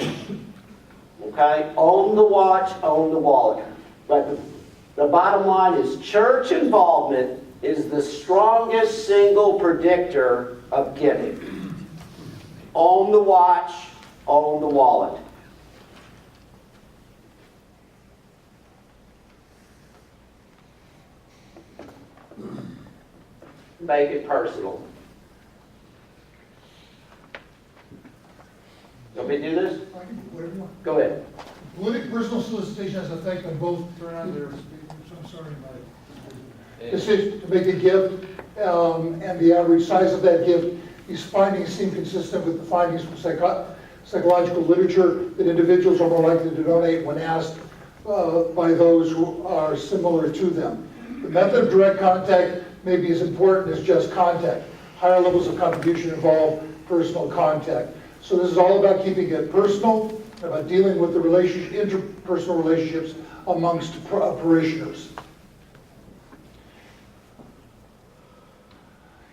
Okay, own the watch, own the wallet. But the bottom line is church involvement is the strongest single predictor of giving. Own the watch, own the wallet. Make it personal. You want me to do this? I can do whatever you want. Go ahead. Personal solicitation has effect on both. Turn on their I'm sorry, Mike. Decision to make a gift, and the average size of that gift. These findings seem consistent with the findings from psychological literature that individuals are more likely to donate when asked by those who are similar to them. The method of direct contact may be as important as just contact. Higher levels of contribution involve personal contact. So this is all about keeping it personal, about dealing with the interpersonal relationships amongst parishioners.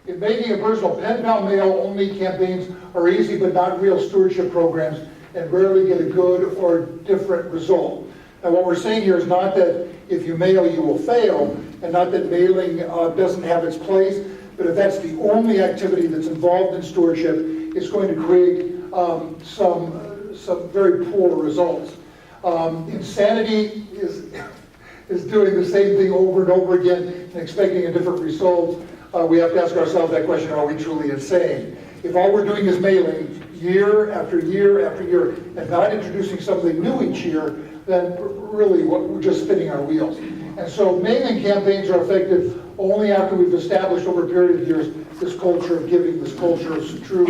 In making a personal, pen pal mail only campaigns are easy but not real stewardship programs and rarely get a good or different result. Now what we're saying here is not that if you mail you will fail, and not that mailing doesn't have its place, but if that's the only activity that's involved in stewardship, it's going to create some very poor results. Insanity is doing the same thing over and over again and expecting a different result. We have to ask ourselves that question, are we truly insane? If all we're doing is mailing year after year after year and not introducing something new each year, then really we're just spinning our wheels. And so mailing campaigns are effective only after we've established over a period of years this culture of giving, this culture of true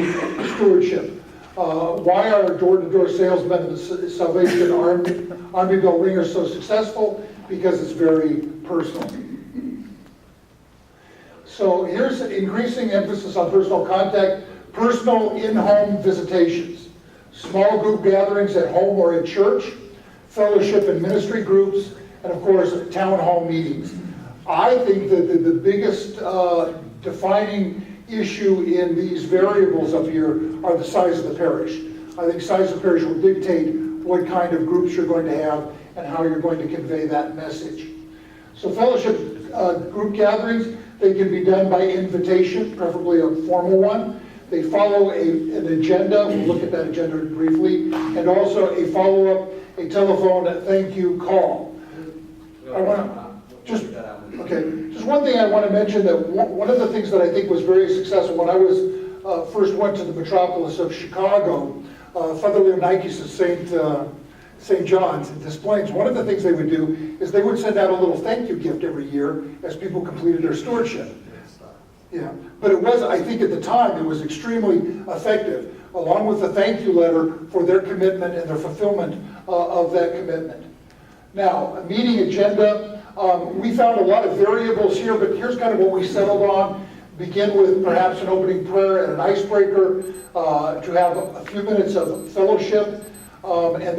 stewardship. Why are door-to-door salesmen and the Salvation Army bell ringers so successful? Because it's very personal. So here's increasing emphasis on personal contact, personal in-home visitations, small group gatherings at home or at church, fellowship and ministry groups, and of course, town hall meetings. I think that the biggest defining issue in these variables up here are the size of the parish. I think size of the parish will dictate what kind of groups you're going to have and how you're going to convey that message. So fellowship group gatherings, they can be done by invitation, preferably a formal one. They follow an agenda, we'll look at that agenda briefly, and also a follow-up, a telephone thank you call. I want to just one thing I want to mention, that one of the things that I think was very successful when I was first went to the metropolis of Chicago, Father Leonikis of St. John's in Des Plaines, one of the things they would do is they would send out a little thank you gift every year as people completed their stewardship. Yeah, but it was, I think at the time, it was extremely effective, along with the thank you letter for their commitment and their fulfillment of that commitment. Now, a meeting agenda, we found a lot of variables here, but here's kind of what we settled on. Begin with perhaps an opening prayer and an icebreaker, to have a few minutes of fellowship, and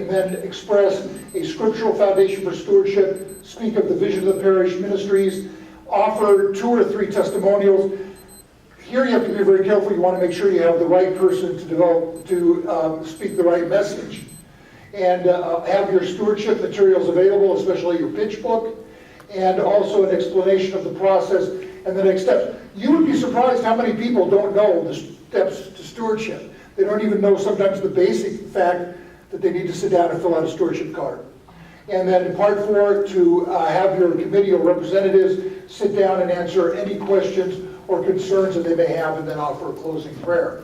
then express a scriptural foundation for stewardship, speak of the vision of the parish ministries, offer 2 or 3 testimonials. Here you have to be very careful. You want to make sure you have the right person to speak the right message. And have your stewardship materials available, especially your pitch book, and also an explanation of the process and the next steps. You would be surprised how many people don't know the steps to stewardship. They don't even know sometimes the basic fact that they need to sit down and fill out a stewardship card. And then in part 4, to have your committee or representatives sit down and answer any questions or concerns that they may have, and then offer a closing prayer.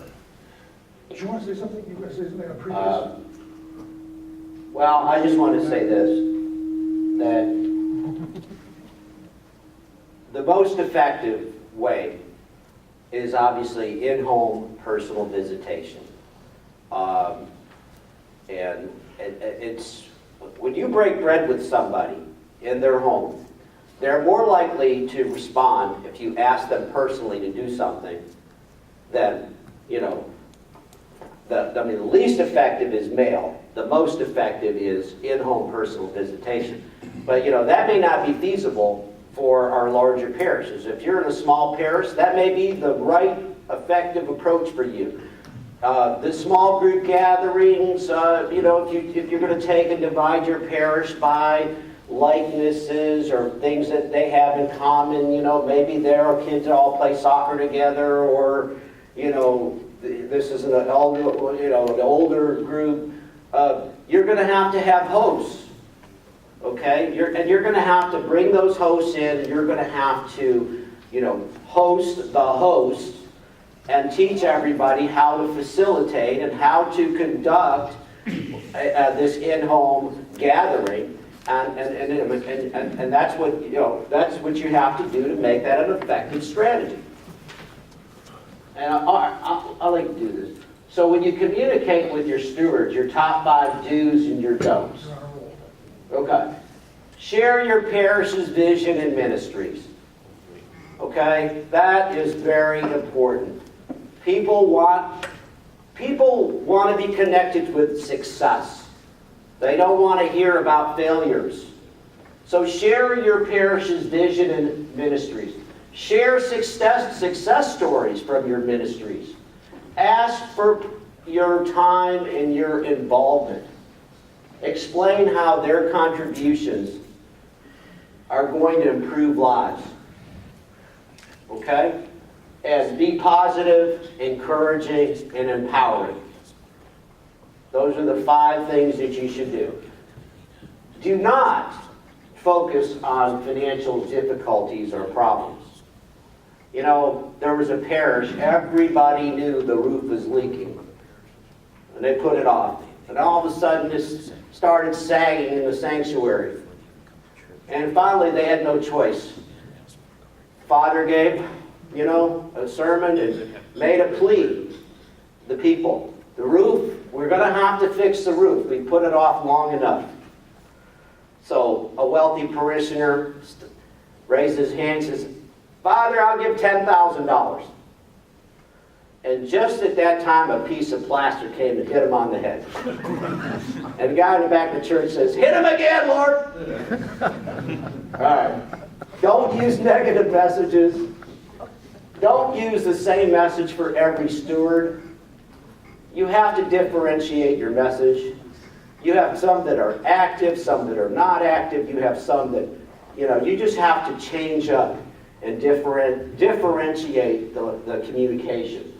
Do you want to say something? You want to say something on previous? Well, I just want to say this, that the most effective way is obviously in-home personal visitation. And it's, when you break bread with somebody in their home, they're more likely to respond if you ask them personally to do something than, the least effective is mail. The most effective is in-home personal visitation. But, that may not be feasible for our larger parishes. If you're in a small parish, that may be the right effective approach for you. The small group gatherings, if you're going to take and divide your parish by likenesses or things that they have in common, maybe there are kids that all play soccer together, or, this is an older group. You're going to have hosts, okay? You're going to have to bring those hosts in, and you're going to have to, host the host and teach everybody how to facilitate and how to conduct this in-home gathering. And that's what you have to do to make that an effective strategy. And I like to do this. So when you communicate with your stewards, your top 5 do's and your don'ts. Okay. Share your parish's vision and ministries. Okay? That is very important. People want to be connected with success. They don't want to hear about failures. So share your parish's vision and ministries. Share success stories from your ministries. Ask for your time and your involvement. Explain how their contributions are going to improve lives. Okay? And be positive, encouraging, and empowering. Those are the 5 things that you should do. Do not focus on financial difficulties or problems. There was a parish, everybody knew the roof was leaking. And they put it off. And all of a sudden, this started sagging in the sanctuary. And finally, they had no choice. Father gave, a sermon and made a plea. The people, the roof, we're going to have to fix the roof. We put it off long enough. So a wealthy parishioner raised his hand and says, Father, I'll give $10,000. And just at that time, a piece of plaster came and hit him on the head. And the guy in the back of the church says, hit him again, Lord. All right. Don't use negative messages. Don't use the same message for every steward. You have to differentiate your message. You have some that are active, some that are not active. You have some that, you just have to change up and differentiate the communication.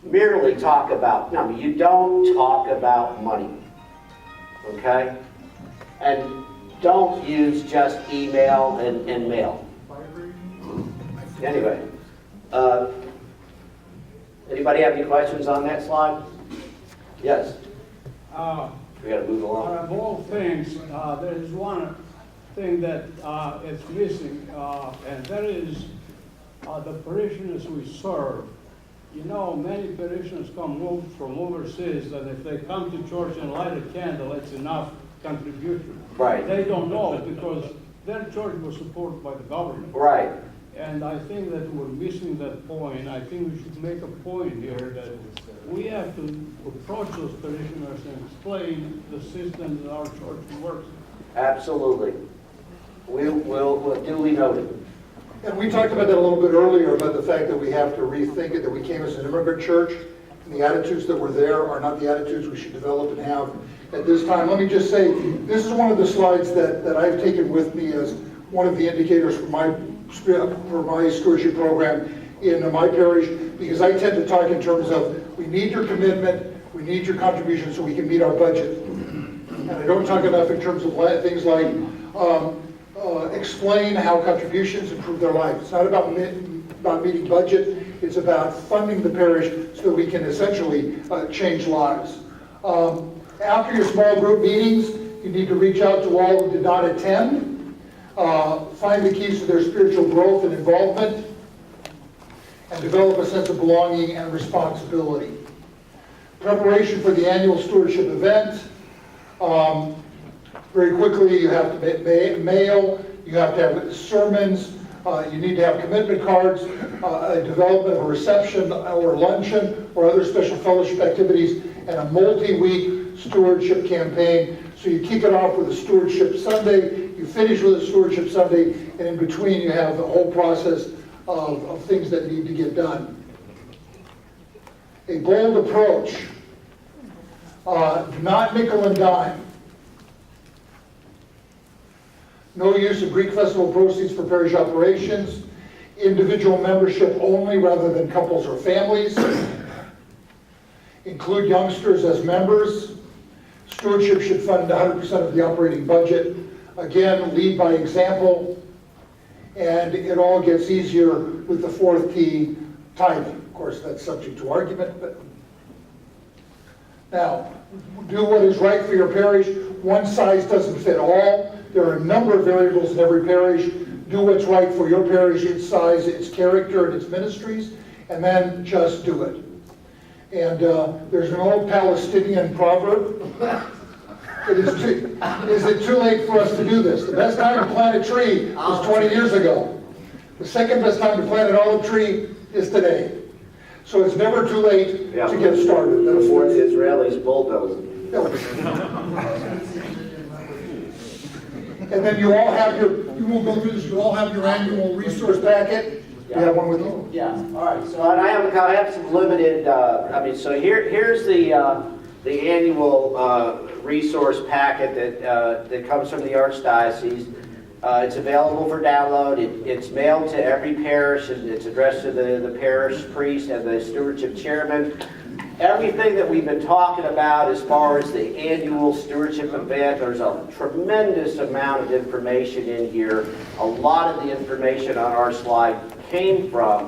Merely talk about, you don't talk about money. Okay? And don't use just email and mail. Anyway, anybody have any questions on that slide? Yes. We got to move along. Out of all things, there is one thing that is missing, and that is the parishioners we serve. Many parishioners come from overseas, and if they come to church and light a candle, it's enough contribution. Right. They don't know because their church was supported by the government. Right. And I think that we're missing that point. I think we should make a point here that we have to approach those parishioners and explain the system that our church works. Absolutely. We'll duly noted. And we talked about that a little bit earlier, about the fact that we have to rethink it, that we came as an immigrant church, and the attitudes that were there are not the attitudes we should develop and have at this time. Let me just say, this is one of the slides that I've taken with me as one of the indicators for my stewardship program in my parish, because I tend to talk in terms of, we need your commitment, we need your contribution so we can meet our budget. And I don't talk enough in terms of things like, explain how contributions improve their life. It's not about meeting budget, it's about funding the parish so that we can essentially change lives. After your small group meetings, you need to reach out to all who did not attend, find the keys to their spiritual growth and involvement, and develop a sense of belonging and responsibility. Preparation for the annual stewardship event. Very quickly, you have to mail, you have to have sermons, You need to have commitment cards, a development of a reception or luncheon or other special fellowship activities, and a multi-week stewardship campaign. So you kick it off with a stewardship Sunday, you finish with a stewardship Sunday, and in between you have the whole process of things that need to get done. A bold approach, not nickel and dime. No use of Greek Festival proceeds for parish operations. Individual membership only rather than couples or families. Include youngsters as members. Stewardship should fund 100% of the operating budget. Again, lead by example. And it all gets easier with the fourth key, tithing. Of course, that's subject to argument, but now, do what is right for your parish. One size doesn't fit all. There are a number of variables in every parish. Do what's right for your parish, its size, its character, and its ministries, and then just do it. And there's an old Palestinian proverb. Is it too late for us to do this? The best time to plant a tree was 20 years ago. The second best time to plant an olive tree is today. So it's never too late to get started. Before the Israelis bulldoze. And then you all have you will go through this, you all have your annual resource packet. You have one with you? Yeah, all right, so I have some limited, so here's the annual resource packet that comes from the Archdiocese. It's available for download. It's mailed to every parish, and it's addressed to the parish priest and the stewardship chairman. Everything that we've been talking about as far as the annual stewardship event, there's a tremendous amount of information in here. A lot of the information on our slide came from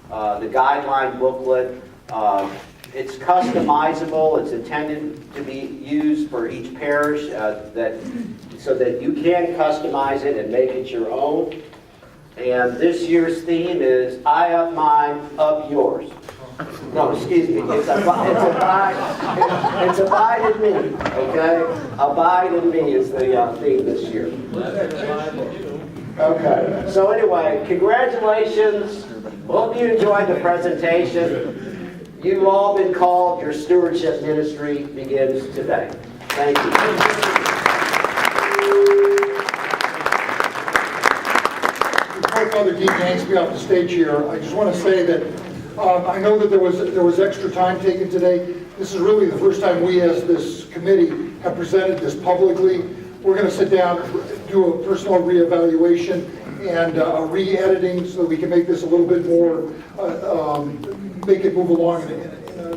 the guideline booklet. It's customizable. It's intended to be used for each parish so that you can customize it and make it your own. And this year's theme is I up mine, up yours. No, excuse me. It's abide in me. Okay, abide in me is the theme this year. Okay. So anyway, congratulations. Hope you enjoyed the presentation. You've all been called. Your stewardship ministry begins today. Thank you. Before Father Dean hangs me off the stage here, I just want to say that I know that there was extra time taken today. This is really the first time we as this committee have presented this publicly. We're going to sit down, do a personal reevaluation and a re-editing so that we can make this a little bit more, make it move along in a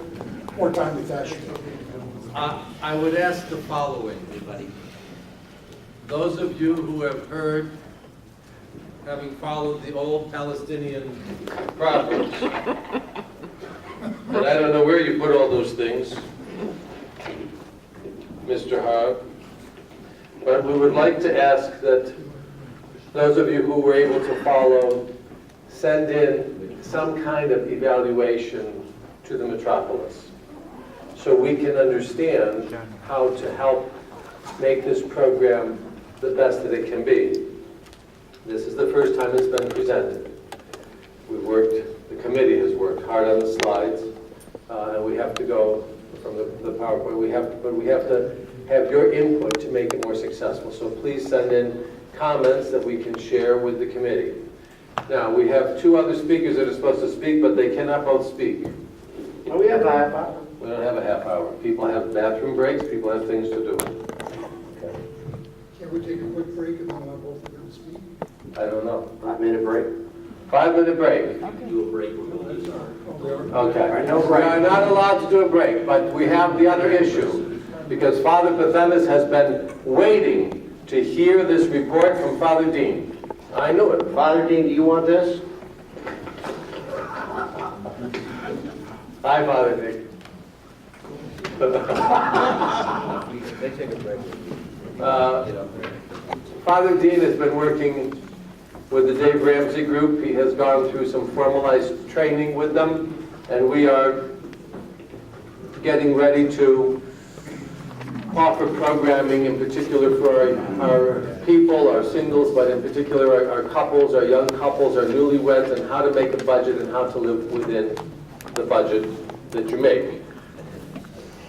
more timely fashion. I would ask the following, everybody. Those of you who have heard, having followed the old Palestinian proverbs, and I don't know where you put all those things, Mr. Harb, but we would like to ask that those of you who were able to follow send in some kind of evaluation to the metropolis so we can understand how to help make this program the best that it can be. This is the first time it's been presented. The committee has worked hard on the slides, and we have to go from the PowerPoint. But we have to have your input to make it more successful. So please send in comments that we can share with the committee. Now, we have two other speakers that are supposed to speak, but they cannot both speak. Oh, we have a half hour. We don't have a half hour. People have bathroom breaks, people have things to do. Can we take a quick break and then allow both of them to speak? I don't know. 5-minute break. 5-minute break. Do a break. Okay. No We break. are not allowed to do a break, but we have the other issue, because Father Pathemis has been waiting to hear this report from Father Dean. I knew it. Father Dean, do you want this? Hi, Father Dean. They take a break. Father Dean has been working with the Dave Ramsey group. He has gone through some formalized training with them, and we are getting ready to offer programming in particular for our people, our singles, but in particular our couples, our young couples, our newlyweds, and how to make a budget and how to live within the budget that you make.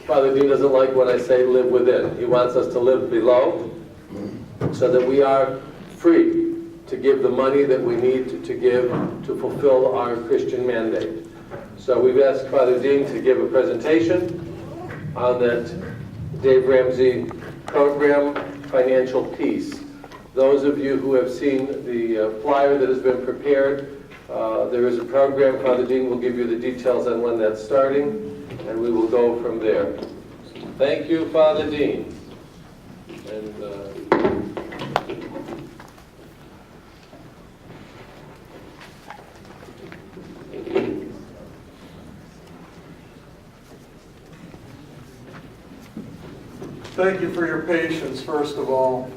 Father Dean doesn't like when I say live within. He wants us to live below so that we are free to give the money that we need to give to fulfill our Christian mandate. So we've asked Father Dean to give a presentation on that Dave Ramsey program, Financial Peace. Those of you who have seen the flyer that has been prepared, there is a program. Father Dean will give you the details on when that's starting, and we will go from there. Thank you, Father Dean. And, Thank you for your patience, first of all.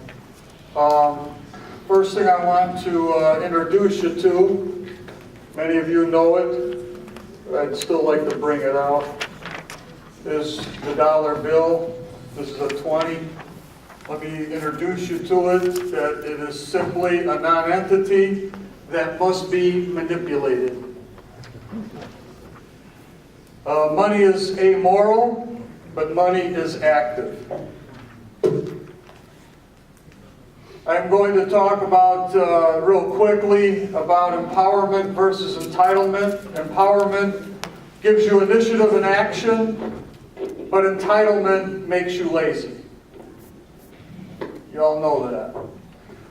First thing I want to introduce you to, many of you know it, but I'd still like to bring it out, is the dollar bill. This is a 20. Let me introduce you to it, that it is simply a non-entity that must be manipulated. Money is amoral, but money is active. I'm going to talk about, real quickly, about empowerment versus entitlement. Empowerment gives you initiative and action, but entitlement makes you lazy. You all know that.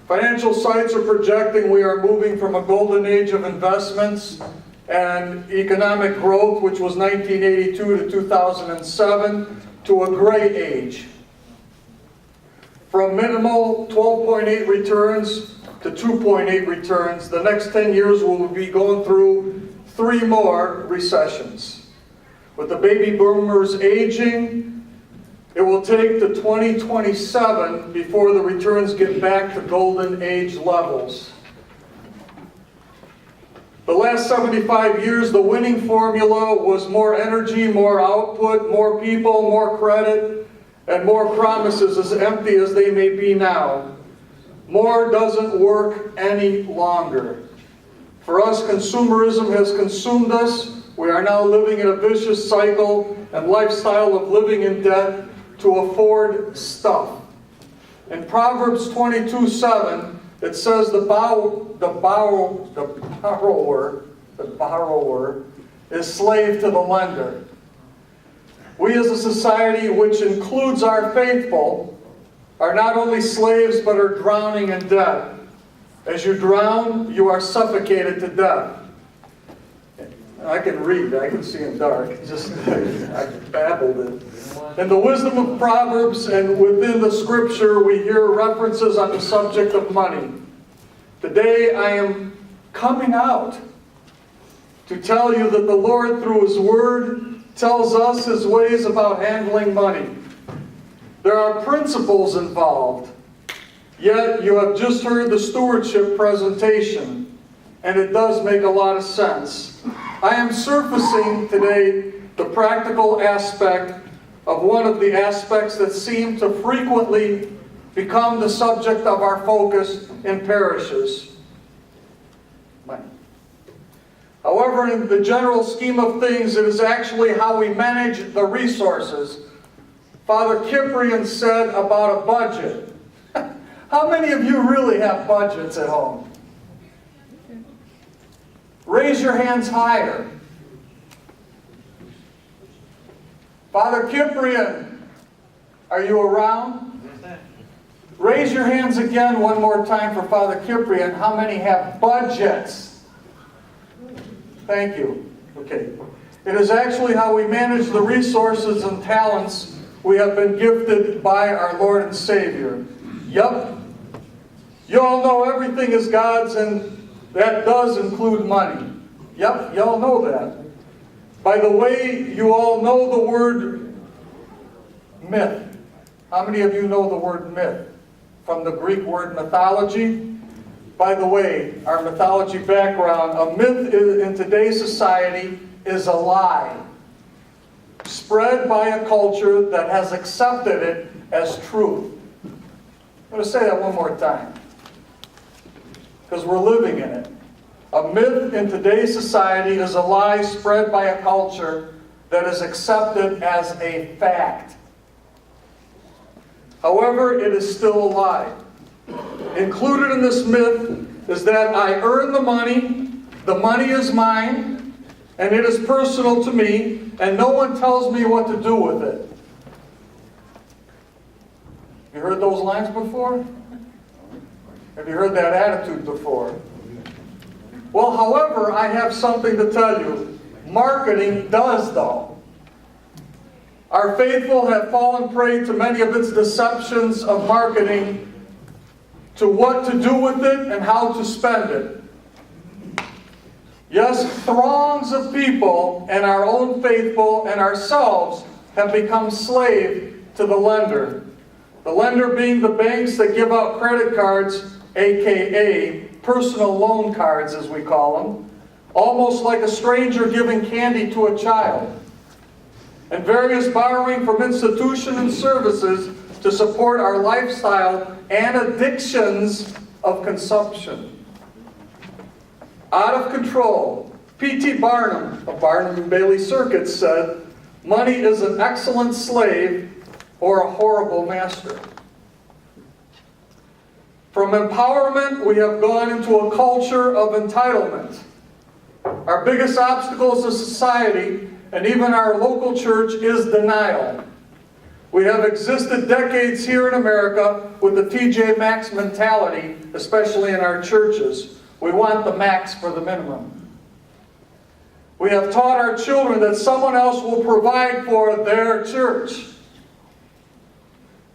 Financial sites are projecting we are moving from a golden age of investments and economic growth, which was 1982 to 2007, to a gray age. From minimal 12.8 returns to 2.8 returns, the next 10 years will be going through 3 more recessions. With the baby boomers aging, it will take to 2027 before the returns get back to golden age levels. The last 75 years, the winning formula was more energy, more output, more people, more credit, and more promises, as empty as they may be now. More doesn't work any longer. For us, consumerism has consumed us. We are now living in a vicious cycle and lifestyle of living in debt to afford stuff. In Proverbs 22:7, it says the borrower is slave to the lender. We as a society, which includes our faithful, are not only slaves but are drowning in debt. As you drown, you are suffocated to death. I can read, I can see in dark. I babbled it. In the wisdom of Proverbs and within the scripture, we hear references on the subject of money. Today, I am coming out to tell you that the Lord, through His Word, tells us His ways about handling money. There are principles involved, yet you have just heard the stewardship presentation, and it does make a lot of sense. I am surfacing today the practical aspect of one of the aspects that seem to frequently become the subject of our focus in parishes. Money. However, in the general scheme of things, it is actually how we manage the resources. Father Cyprian said about a budget. How many of you really have budgets at home? Raise your hands higher. Father Cyprian, are you around? Raise your hands again one more time for Father Cyprian. How many have budgets? Thank you. Okay. It is actually how we manage the resources and talents we have been gifted by our Lord and Savior. Yup. You all know everything is God's, and that does include money. Yep, you all know that. By the way, you all know the word myth. How many of you know the word myth? From the Greek word mythology. By the way, our mythology background, a myth in today's society is a lie. spread by a culture that has accepted it as truth. I'm going to say that one more time, because we're living in it. A myth in today's society is a lie spread by a culture that is accepted as a fact. However, it is still a lie. Included in this myth is that I earn the money is mine, and it is personal to me, and no one tells me what to do with it. You heard those lines before? Have you heard that attitude before? Well, however, I have something to tell you. Marketing does, though. Our faithful have fallen prey to many of its deceptions of marketing, to what to do with it and how to spend it. Yes, throngs of people and our own faithful and ourselves have become slave to the lender. The lender being the banks that give out credit cards, aka personal loan cards as we call them, almost like a stranger giving candy to a child. And various borrowing from institutions and services to support our lifestyle and addictions of consumption. Out of control. P.T. Barnum of Barnum and Bailey Circuits said, money is an excellent slave or a horrible master. From empowerment, we have gone into a culture of entitlement. Our biggest obstacle as a society, and even our local church, is denial. We have existed decades here in America with the TJ Maxx mentality, especially in our churches. We want the max for the minimum. We have taught our children that someone else will provide for their church.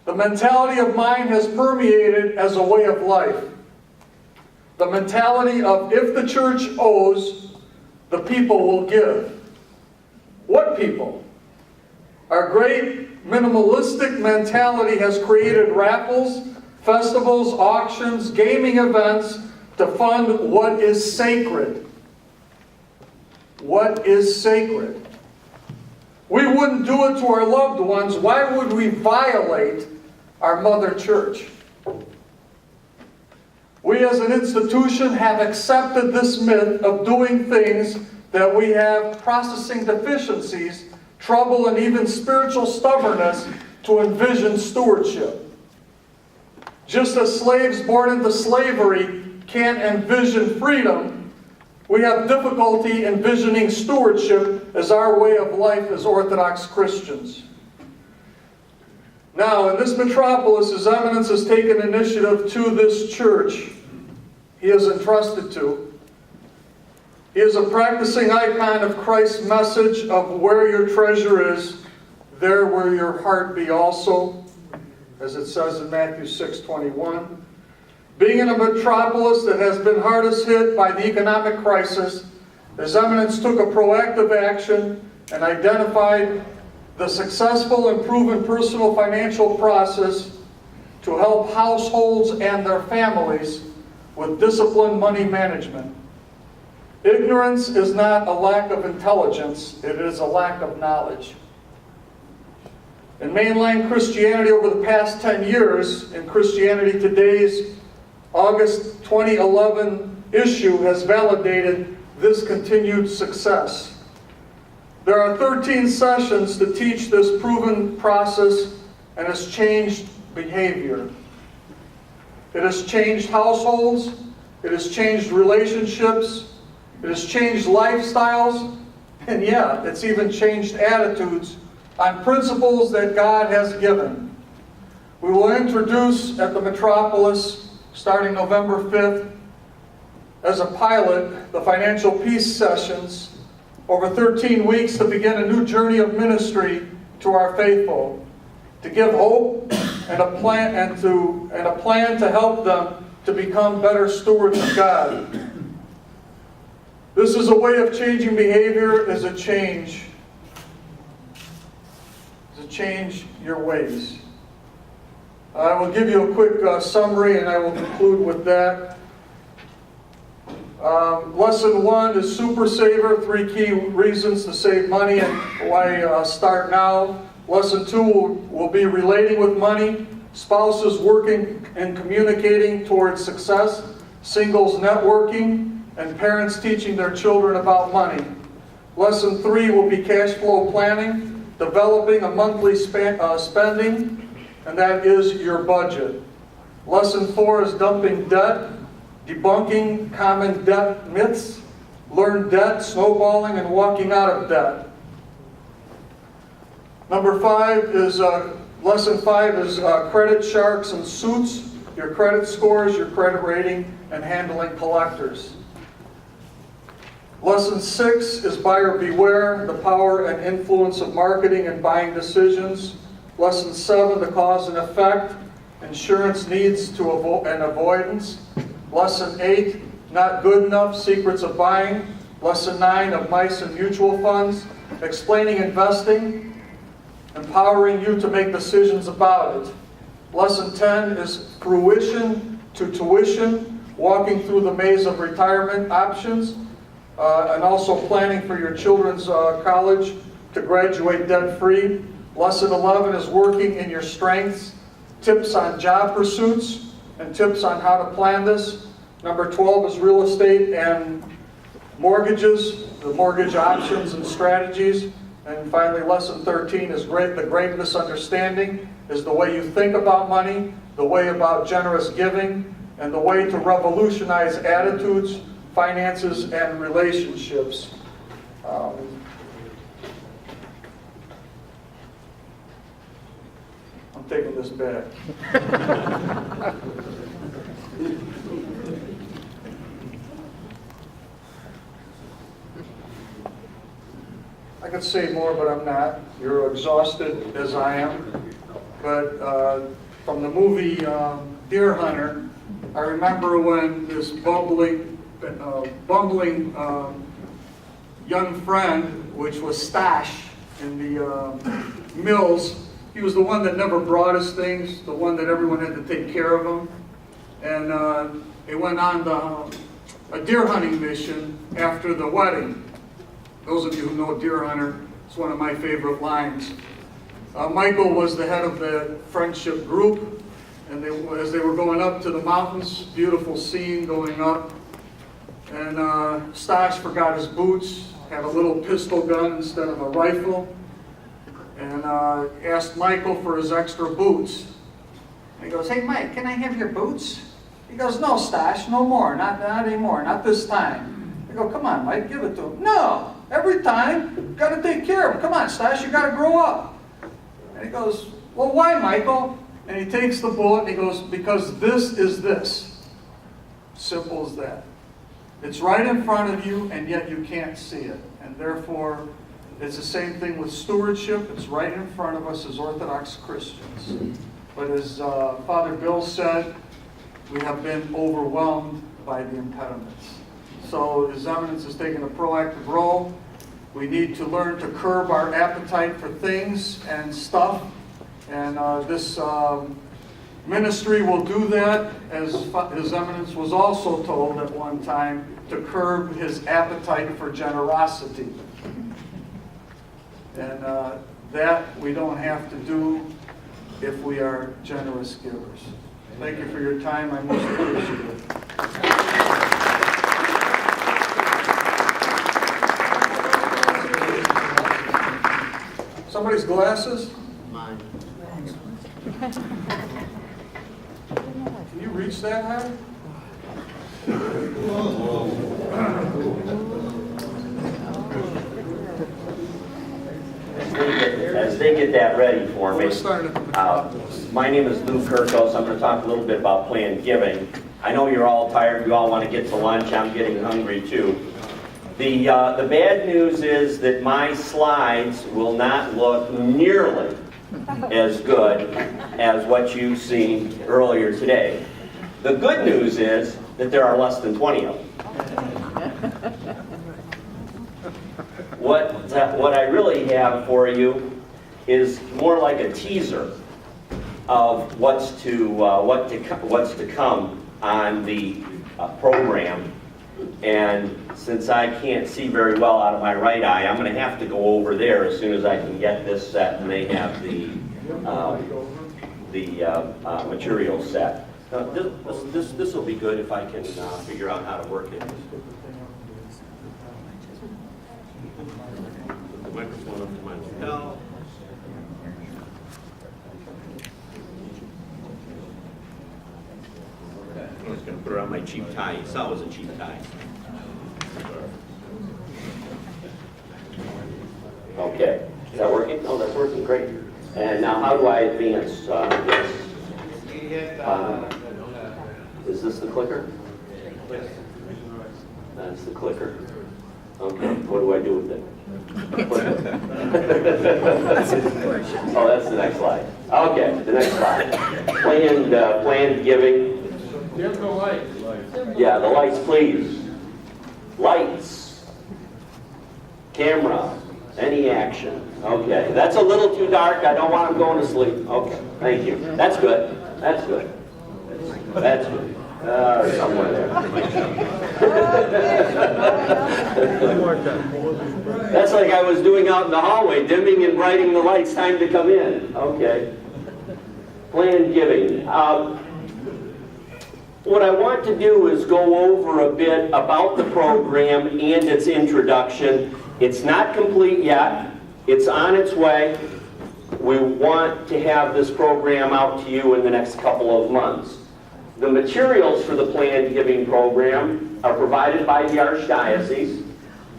The mentality of mine has permeated as a way of life. The mentality of if the church owes, the people will give. What people? Our great minimalistic mentality has created raffles, festivals, auctions, gaming events to fund what is sacred. What is sacred? We wouldn't do it to our loved ones. Why would we violate our mother church? We as an institution have accepted this myth of doing things that we have processing deficiencies, trouble, and even spiritual stubbornness to envision stewardship. Just as slaves born into slavery can't envision freedom, we have difficulty envisioning stewardship as our way of life as Orthodox Christians. Now, in this metropolis, His Eminence has taken initiative to this church he is entrusted to. He is a practicing icon of Christ's message of where your treasure is, there will your heart be also, as it says in Matthew 6:21. Being in a metropolis that has been hardest hit by the economic crisis, His Eminence took a proactive action and identified the successful and proven personal financial process to help households and their families with disciplined money management. Ignorance is not a lack of intelligence, it is a lack of knowledge. In mainline Christianity over the past 10 years, in Christianity Today's August 2011 issue has validated this continued success. There are 13 sessions to teach this proven process and has changed behavior. It has changed households, it has changed relationships, it has changed lifestyles, and yeah, it's even changed attitudes on principles that God has given. We will introduce at the Metropolis, starting November 5th, as a pilot, the Financial Peace Sessions, over 13 weeks to begin a new journey of ministry to our faithful, to give hope and a plan to help them to become better stewards of God. This is a way of changing behavior, is a change your ways. I will give you a quick summary and I will conclude with that. Lesson 1 is Super Saver, 3 key reasons to save money and why start now. Lesson 2 will be relating with money, spouses working and communicating towards success, singles networking, and parents teaching their children about money. Lesson 3 will be cash flow planning, developing a monthly spending, and that is your budget. Lesson 4 is dumping debt, debunking common debt myths, learn debt, snowballing, and walking out of debt. Number 5 is, lesson 5 is credit sharks and suits, your credit scores, your credit rating, and handling collectors. Lesson 6 is buyer beware, the power and influence of marketing and buying decisions. Lesson 7, the cause and effect, insurance needs and avoidance. Lesson 8, not good enough, secrets of buying. Lesson 9, of mice and mutual funds, explaining investing, empowering you to make decisions about it. Lesson 10 is fruition to tuition, walking through the maze of retirement options, and also planning for your children's college to graduate debt-free. Lesson 11 is working in your strengths, tips on job pursuits, and tips on how to plan this. Number 12 is real estate and mortgages, the mortgage options and strategies. And finally, lesson 13 is the great misunderstanding, is the way you think about money, the way about generous giving, and the way to revolutionize attitudes, finances, and relationships. I'm taking this back. I could say more, but I'm not. You're exhausted as I am. But from the movie Deer Hunter, I remember when this bumbling young friend, which was Stash in the mills, he was the one that never brought us things, the one that everyone had to take care of him. And he went on a deer hunting mission after the wedding. Those of you who know Deer Hunter, it's one of my favorite lines. Michael was the head of the friendship group, and as they were going up to the mountains, beautiful scene going up, and Stash forgot his boots, had a little pistol gun instead of a rifle, and asked Michael for his extra boots. And he goes, "Hey Mike, can I have your boots?" He goes, "No, Stash, no more, not anymore, not this time." I go, "Come on, Mike, give it to him." "No, every time, got to take care of him. Come on, Stash, you got to grow up." And he goes, "Well, why, Michael?" And he takes the bullet and he goes, "Because this is this." Simple as that. It's right in front of you, and yet you can't see it. And therefore, it's the same thing with stewardship. It's right in front of us as Orthodox Christians. But as Father Bill said, we have been overwhelmed by the impediments. So His Eminence is taking a proactive role. We need to learn to curb our appetite for things and stuff. And this ministry will do that, as His Eminence was also told at one time, to curb his appetite for generosity. And that we don't have to do if we are generous givers. Thank you for your time. I most appreciate it. Somebody's glasses? Mine. Can you reach that high? As they get that ready for me, We're starting at the my name is Lou Kirkos. I'm going to talk a little bit about planned giving. I know you're all tired. You all want to get to lunch. I'm getting hungry too. The bad news is that my slides will not look nearly as good as what you've seen earlier today. The good news is that there are less than 20 of them. What I really have for you is more like a teaser of what's to come on the program And since I can't see very well out of my right eye, I'm going to have to go over there as soon as I can get this set, and they have the material set. This will be good if I can figure out how to work it. The microphone up to my lapel. I was going to put it on my cheap tie. You saw it was a cheap tie. Okay, is that working? Oh, that's working, great. And now how do I advance this? Is this the clicker? That's the clicker. Okay, what do I do with it? Oh, that's the next slide. Okay, the next slide. Planned giving. Give the light. Yeah, the lights, please. Lights. Camera. Any action. Okay, that's a little too dark. I don't want them going to sleep. Okay, thank you. That's good. That's good. That's good. Somewhere there. That's like I was doing out in the hallway, dimming and brighting the lights. Time to come in. Okay. Planned giving. What I want to do is go over a bit about the program and its introduction. It's not complete yet. It's on its way. We want to have this program out to you in the next couple of months. The materials for the Planned Giving program are provided by the Archdiocese.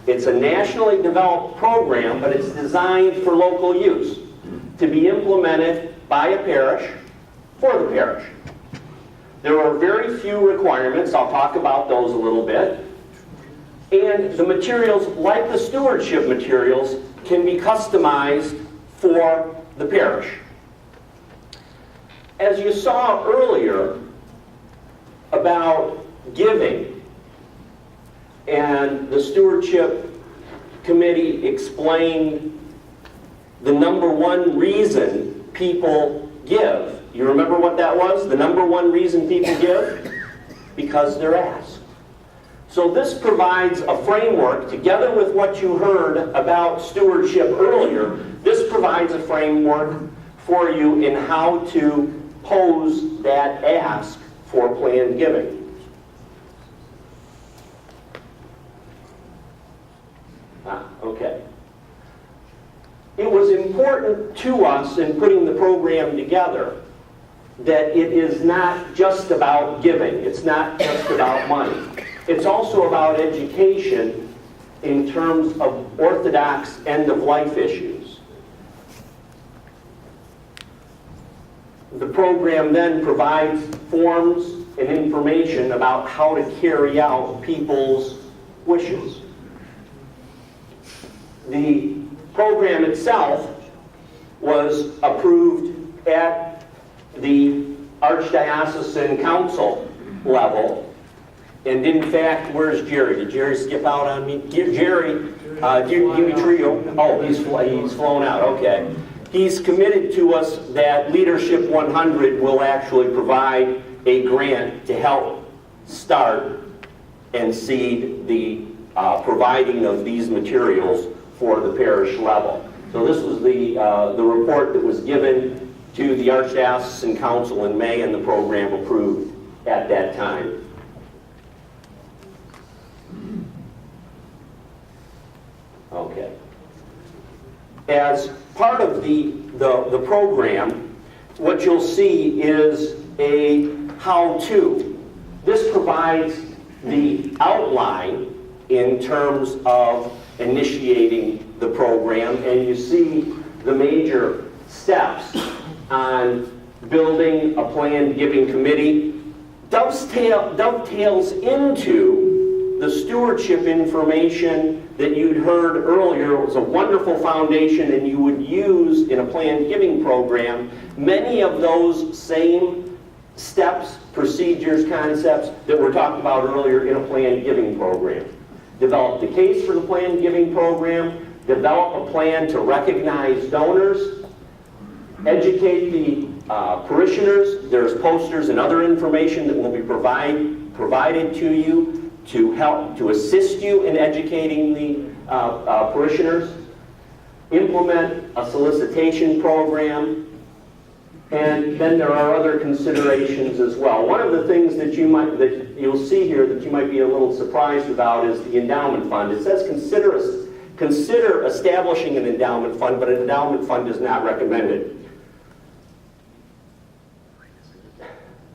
It's a nationally developed program, but it's designed for local use, to be implemented by a parish, for the parish. There are very few requirements. I'll talk about those a little bit. And the materials, like the stewardship materials, can be customized for the parish. As you saw earlier about giving, and the stewardship committee explained the number one reason people give. You remember what that was? The number one reason people give? Because they're asked. So this provides a framework, together with what you heard about stewardship earlier, this provides a framework for you in how to pose that ask for planned giving. Okay. It was important to us in putting the program together that it is not just about giving. It's not just about money. It's also about education in terms of orthodox end-of-life issues. The program then provides forms and information about how to carry out people's wishes. The program itself was approved at the Archdiocesan Council level. And in fact, where's Jerry? Did Jerry skip out on me? Jerry, Dimitrio. Oh, he's flown out, okay. He's committed to us that Leadership 100 will actually provide a grant to help start and seed the providing of these materials for the parish level. So this was the report that was given to the Archdiocesan Council in May, and the program approved at that time. Okay. As part of the program, what you'll see is a how-to. This provides the outline in terms of initiating the program, and you see the major steps on building a planned giving committee. Dovetails into the stewardship information that you'd heard earlier. It was a wonderful foundation, and you would use in a planned giving program many of those same steps, procedures, concepts that were talked about earlier in a planned giving program. Develop the case for the planned giving program, develop a plan to recognize donors, educate the parishioners. There's posters and other information that will be provided to you to help, to assist you in educating the parishioners, implement a solicitation program, and then there are other considerations as well. One of the things that you'll see here that you might be a little surprised about is the endowment fund. It says consider establishing an endowment fund, but an endowment fund is not recommended.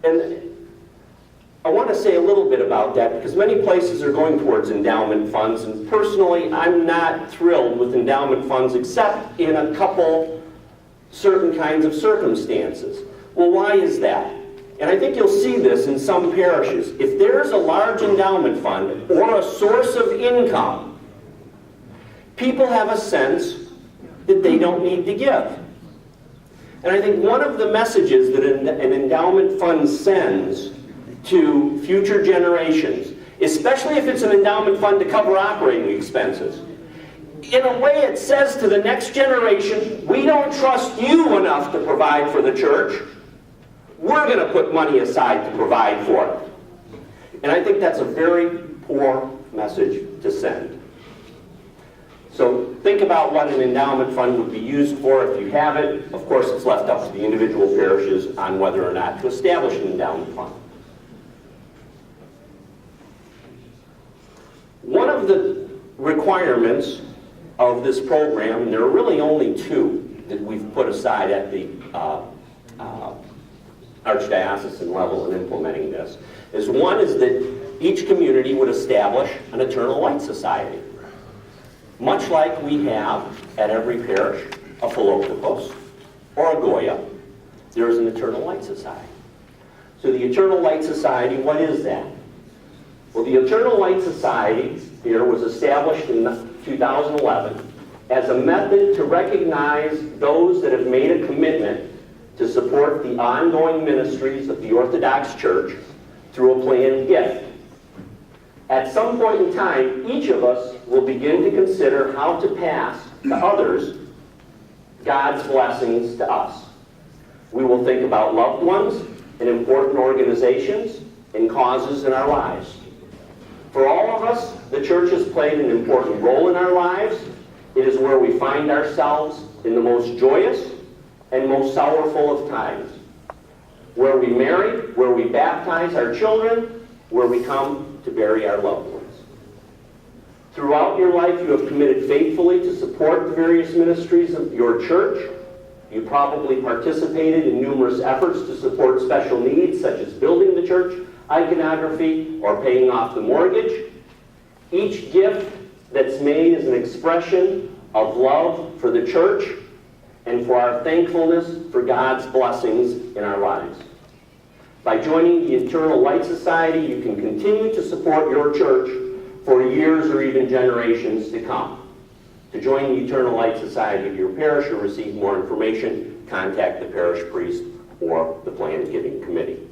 And I want to say a little bit about that because many places are going towards endowment funds, and personally I'm not thrilled with endowment funds except in a couple certain kinds of circumstances. Well, why is that? And I think you'll see this in some parishes. If there's a large endowment fund or a source of income, people have a sense that they don't need to give. And I think one of the messages that an endowment fund sends to future generations, especially if it's an endowment fund to cover operating expenses, in a way it says to the next generation, we don't trust you enough to provide for the church. We're going to put money aside to provide for it. And I think that's a very poor message to send. So think about what an endowment fund would be used for if you have it. Of course, it's left up to the individual parishes on whether or not to establish an endowment fund. One of the requirements of this program, and there are really only two that we've put aside at the archdiocesan level in implementing this, is one is that each community would establish an Eternal Light Society. Much like we have at every parish, a Philokopos or a Goya, there is an Eternal Light Society. So the Eternal Light Society, what is that? Well, the Eternal Light Society here was established in 2011 as a method to recognize those that have made a commitment to support the ongoing ministries of the Orthodox Church through a planned gift. At some point in time, each of us will begin to consider how to pass to others God's blessings to us. We will think about loved ones and important organizations and causes in our lives. For all of us, the church has played an important role in our lives. It is where we find ourselves in the most joyous and most sorrowful of times. Where we marry, where we baptize our children, where we come to bury our loved ones. Throughout your life, you have committed faithfully to support the various ministries of your church. You probably participated in numerous efforts to support special needs, such as building the church, iconography, or paying off the mortgage. Each gift that's made is an expression of love for the church and for our thankfulness for God's blessings in our lives. By joining the Eternal Light Society, you can continue to support your church for years or even generations to come. To join the Eternal Light Society of your parish or receive more information, contact the parish priest or the Planned Giving Committee.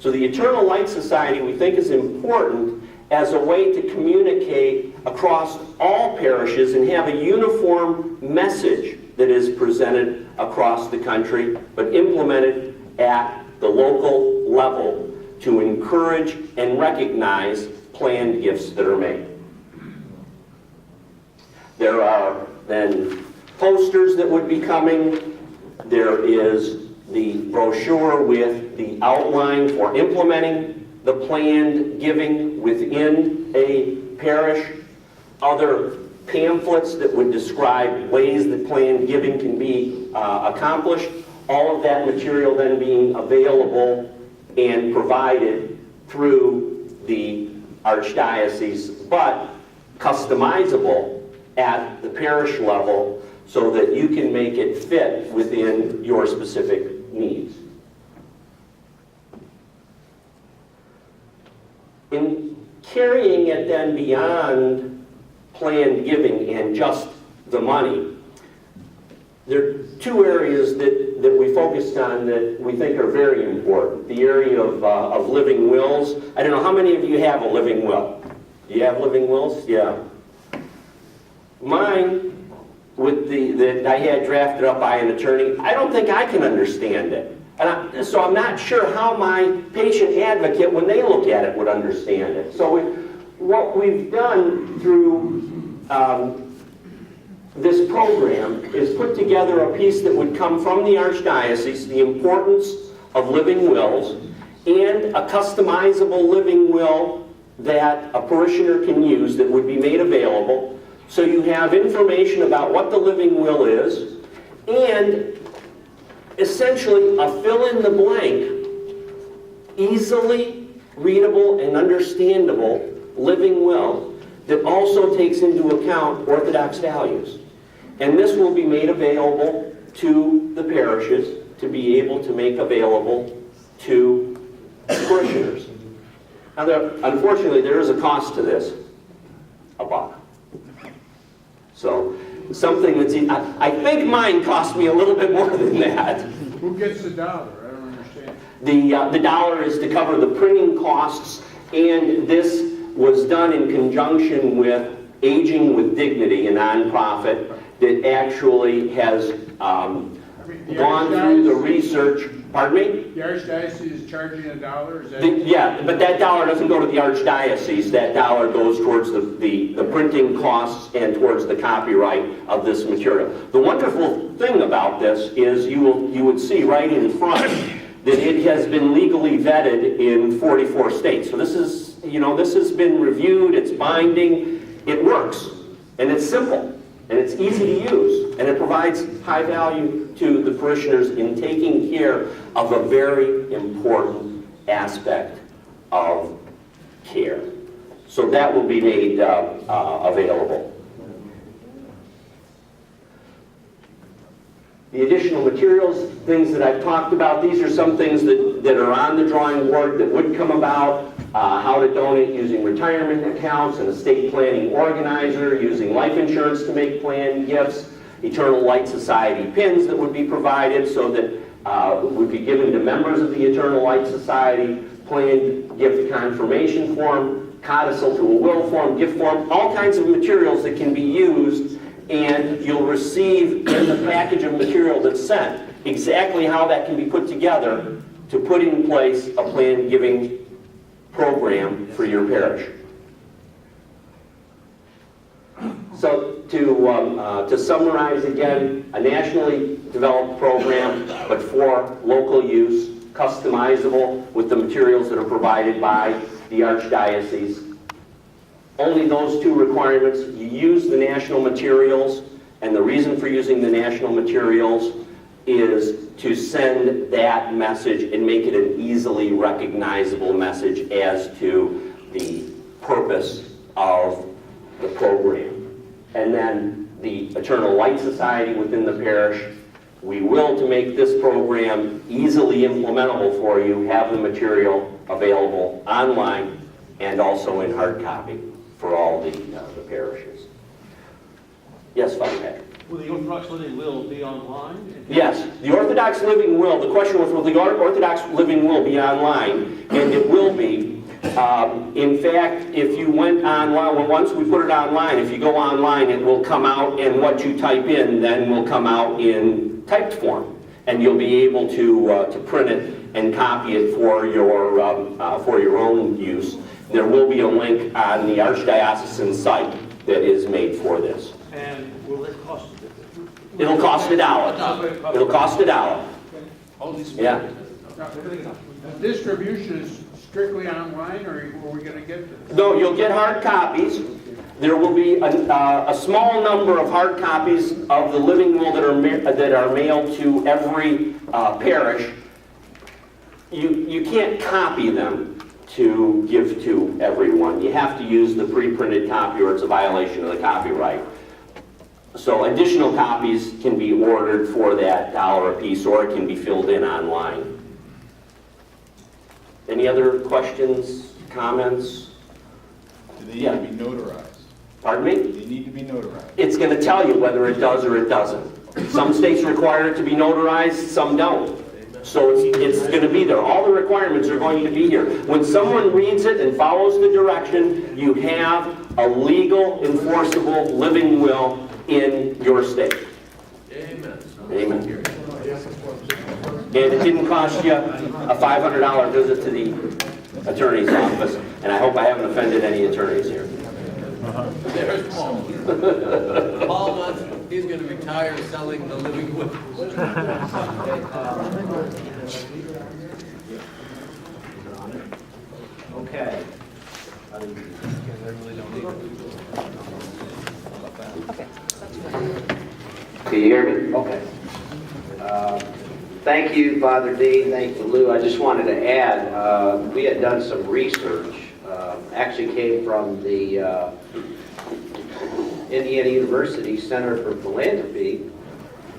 So the Eternal Light Society, we think, is important as a way to communicate across all parishes and have a uniform message that is presented across the country, but implemented at the local level to encourage and recognize planned gifts that are made. There are then posters that would be coming. There is the brochure with the outline for implementing the planned giving within a parish, other pamphlets that would describe ways that planned giving can be accomplished, all of that material then being available and provided through the archdiocese, but customizable at the parish level so that you can make it fit within your specific needs. In carrying it then beyond planned giving and just the money, there are two areas that we focused on that we think are very important. The area of living wills. I don't know, how many of you have a living will? Do you have living wills? Yeah. Mine, that I had drafted up by an attorney, I don't think I can understand it. So I'm not sure how my patient advocate, when they look at it, would understand it. So what we've done through this program is put together a piece that would come from the Archdiocese, the importance of living wills, and a customizable living will that a parishioner can use that would be made available. So you have information about what the living will is, and essentially a fill-in-the-blank, easily readable and understandable living will that also takes into account Orthodox values. And this will be made available to the parishes to be able to make available to parishioners. Now, unfortunately, there is a cost to this, $1. So, something that's, I think mine cost me a little bit more than that. Who gets the dollar? I don't understand. The dollar is to cover the printing costs, and this was done in conjunction with Aging with Dignity, a nonprofit that actually has gone through the research. Pardon me? The Archdiocese is charging $1, is that? Yeah, but that dollar doesn't go to the Archdiocese. That dollar goes towards the printing costs and towards the copyright of this material. The wonderful thing about this is you would see right in front that it has been legally vetted in 44 states. So this is, this has been reviewed, it's binding, it works, and it's simple, and it's easy to use, and it provides high value to the parishioners in taking care of a very important aspect of care. So that will be made available. The additional materials, things that I've talked about, these are some things that are on the drawing board that would come about. How to donate using retirement accounts, an estate planning organizer, using life insurance to make plan gifts, Eternal Light Society pins that would be provided so that would be given to members of the Eternal Light Society, planned gift confirmation form, codicil to a will form, gift form, all kinds of materials that can be used, and you'll receive in the package of material that's sent exactly how that can be put together to put in place a planned giving program for your parish. So to summarize again, a nationally developed program, but for local use, customizable with the materials that are provided by the Archdiocese. Only those two requirements. You use the national materials, and the reason for using the national materials is to send that message and make it an easily recognizable message as to the purpose of the program. And then the Eternal Light Society within the parish, we will, to make this program easily implementable for you, have the material available online and also in hard copy for all the parishes. Yes, Father Patrick? Will the Orthodox Living Will be online? Yes, the Orthodox Living Will, the question was, will the Orthodox Living Will be online? And it will be. In fact, if you went online, once we put it online, if you go online, it will come out, and what you type in then will come out in typed form. And you'll be able to print it and copy it for your own use. There will be a link on the Archdiocesan site that is made for this. And will it cost? It'll cost $1. It'll cost $1. Yeah. Now, the distribution is strictly online, or are we going to get this? No, you'll get hard copies. There will be a small number of hard copies of the living will that are mailed to every parish. You can't copy them to give to everyone. You have to use the pre-printed copy, or it's a violation of the copyright. So additional copies can be ordered for that $1 a piece, or it can be filled in online. Any other questions, comments? Do they need to be notarized? Pardon me? Do they need to be notarized? It's going to tell you whether it does or it doesn't. Some states require it to be notarized, some don't. So it's going to be there. All the requirements are going to be here. When someone reads it and follows the direction, you have a legal, enforceable living will in your state. Amen. Amen. And it didn't cost you a $500 visit to the attorney's office. And I hope I haven't offended any attorneys here. There's Paul. Paul wants, he's gonna retire selling the living will. Okay. Can you hear me? Okay. Thank you, Father Dean. Thank you, Lou. I just wanted to add, we had done some research. Actually came from the Indiana University Center for Philanthropy.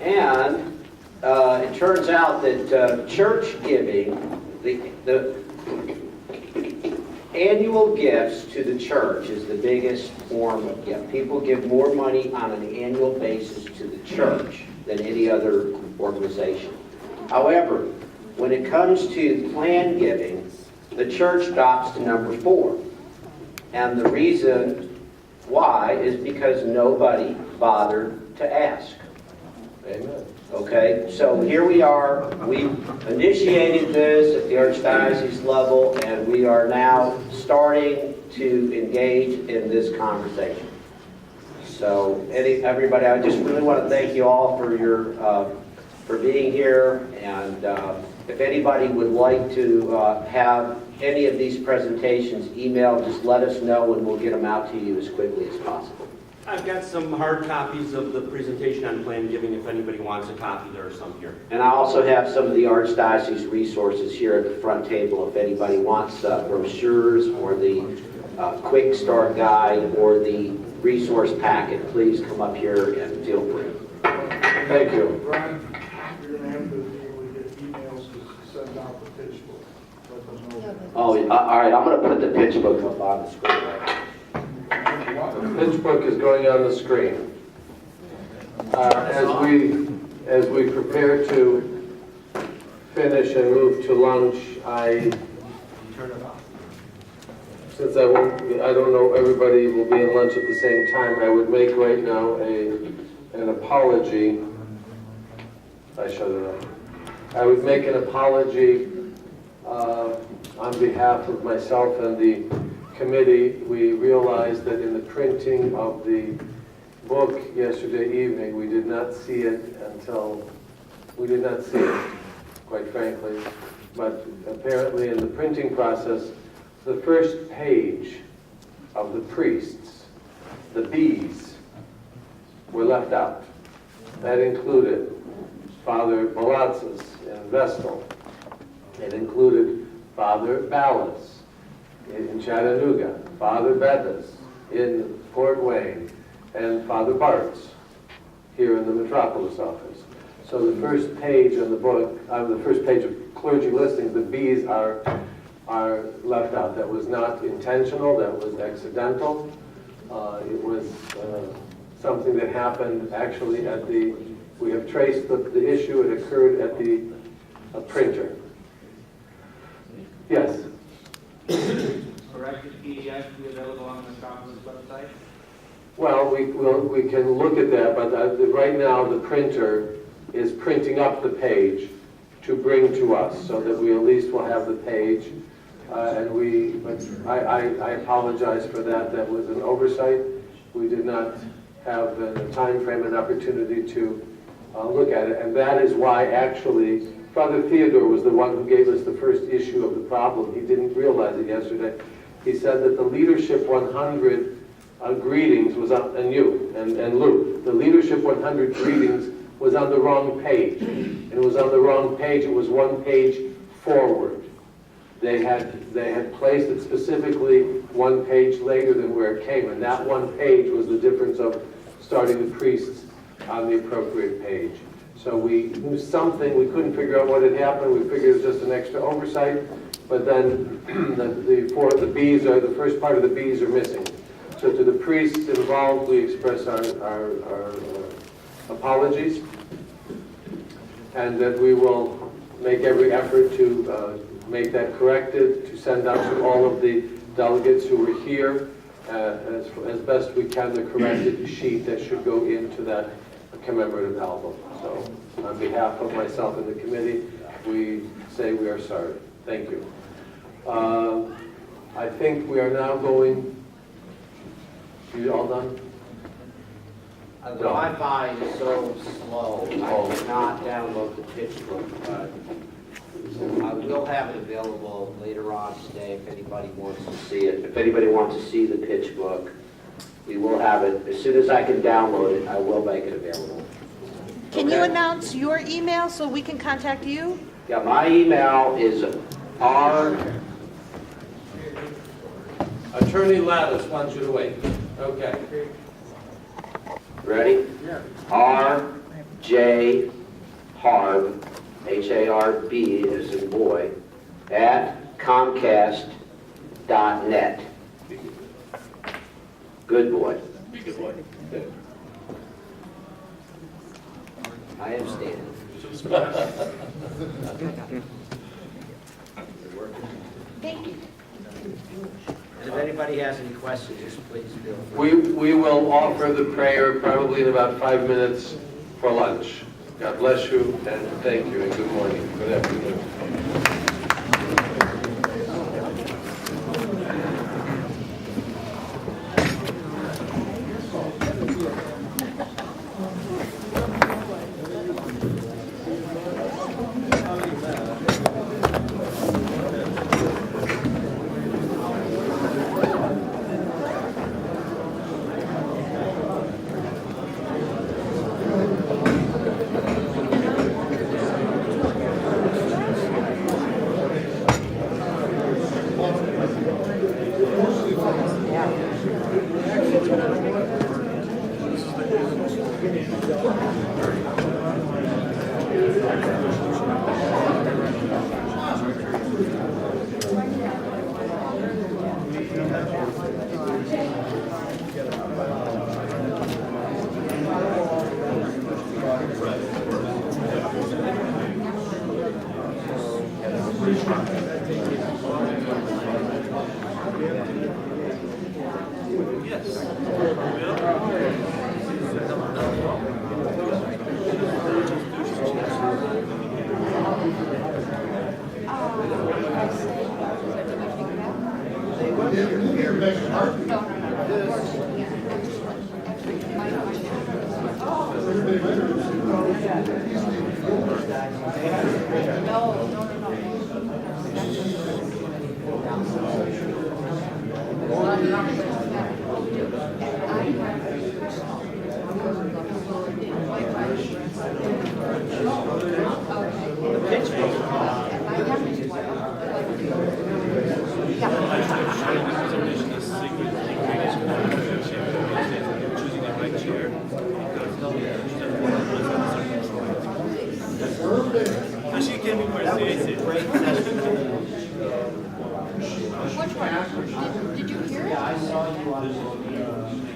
And it turns out that church giving, the annual gifts to the church is the biggest form of gift. People give more money on an annual basis to the church than any other organization. However, when it comes to planned giving, the church drops to number 4. And the reason why is because nobody bothered to ask. Amen. Okay, so here we are, we initiated this at the Archdiocese level, and we are now starting to engage in this conversation. So, everybody, I just really want to thank you all for your, for being here, and if anybody would like to have any of these presentations emailed, just let us know and we'll get them out to you as quickly as possible. I've got some hard copies of the presentation on planned giving. If anybody wants a copy, there are some here. And I also have some of the Archdiocese resources here at the front table if anybody wants brochures or the quick start guide or the resource packet. Please come up here and feel free. Thank you. Brian, you're gonna have to be able to get emails to send out the pitch book. Let them know. Oh, all right, I'm going to put the pitch book up on the screen. The pitch book is going on the screen. As we prepare to finish and move to lunch, since I don't know everybody will be in lunch at the same time, I would make right now an apology. I shut it off. I would make an apology on behalf of myself and the committee. We realized that in the printing of the book yesterday evening, we did not see it, quite frankly. But apparently in the printing process, the first page of the priests, the B's, were left out. That included Father Malatzes in Vestal. It included Father Ballas in Chattanooga, Father Bettis in Fort Wayne, and Father Bartz here in the Metropolis office. So the first page of the book, the first page of clergy listings, the B's are left out. That was not intentional, that was accidental. It was something that happened actually at we have traced the issue, it occurred at the printer. Yes? Corrected PDF be available on the Metropolis website? Well, we can look at that, but right now the printer is printing up the page to bring to us, so that we at least will have the page. I apologize for that. That was an oversight. We did not have a time frame and opportunity to look at it, and that is why actually Father Theodore was the one who gave us the first issue of the problem. He didn't realize it yesterday. He said that the Leadership 100 greetings was on, and you, and Lou, the Leadership 100 greetings was on the wrong page. And it was on the wrong page, it was one page forward. They had placed it specifically one page later than where it came, and that one page was the difference of starting the priests on the appropriate page. So we knew something, we couldn't figure out what had happened, we figured it was just an extra oversight, but then the B's are, the first part of the B's are missing. So to the priests involved, we express our apologies, and that we will make every effort to make that corrected, to send out to all of the delegates who were here, as best we can, the corrected sheet that should go into that commemorative album. So on behalf of myself and the committee, we say we are sorry. Thank you. I think we are now going, you all done? The Wi-Fi is so slow, I cannot download the pitch book. I will have it available later on today if anybody wants to see it. If anybody wants to see the pitch book, we will have it. As soon as I can download it, I will make it available. Can you Okay? announce your email so we can contact you? Yeah, my email is Attorney Lattice wants you to wait. Okay. ready? Yeah. R.J. Harb, H-A-R-B as in boy, at Comcast.net. Good boy. I am standing. Thank you. And if anybody has any questions, please feel free. We will offer the prayer probably in about 5 minutes for lunch. God bless you and thank you and good morning. Good afternoon. Which one? Did you hear it? Yeah, I saw you on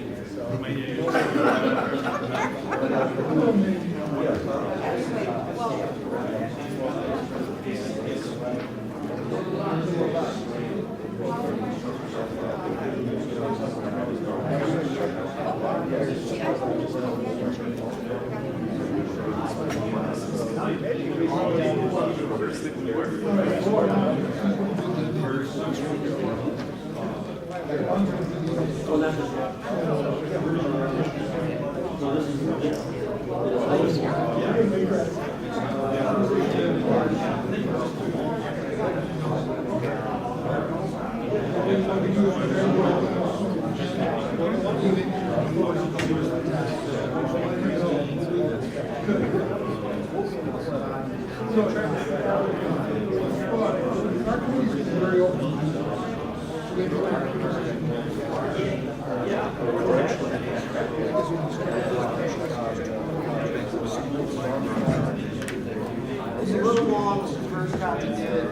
It's a little long, it's the first copy did.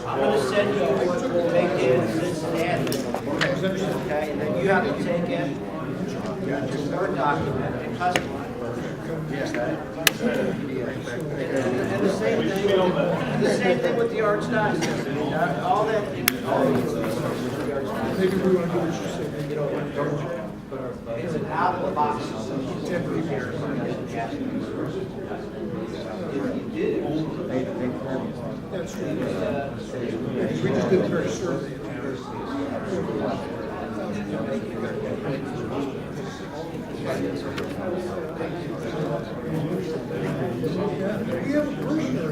I'm going to send you what we'll make in Cincinnati, okay? And then you have to take it to Word document and customize. And the same thing with the archdiocese. I mean, all that, Maybe we want to do what you said. it's an out of the box solution. If you do, That's true. We just did a very survey. We have a parishioner.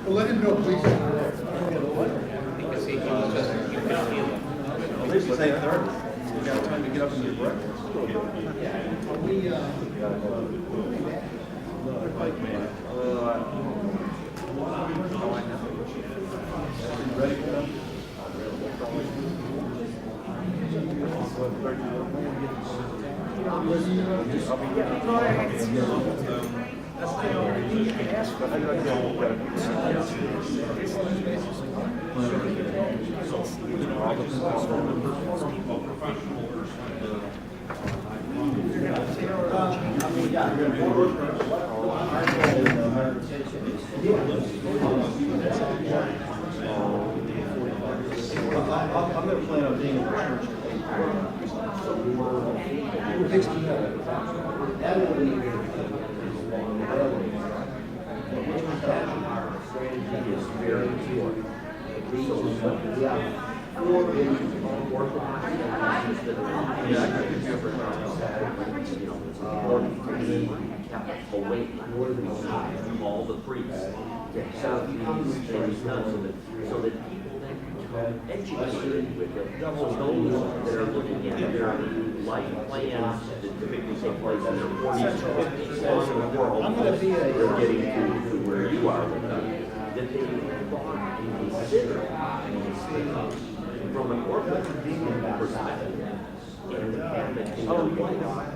Well, let him know, please. At least it's 8:30. You got time to get up and get breakfast. Ready for them? I'm going to plan on being in the church. all the priests. So it becomes things done so that people then become educated with it. So those that are looking at their life plans that typically take place in their 40s and 50s all over the world, they're getting to where you are with them, that they thought and consider from an orthodox perspective and have it in their life.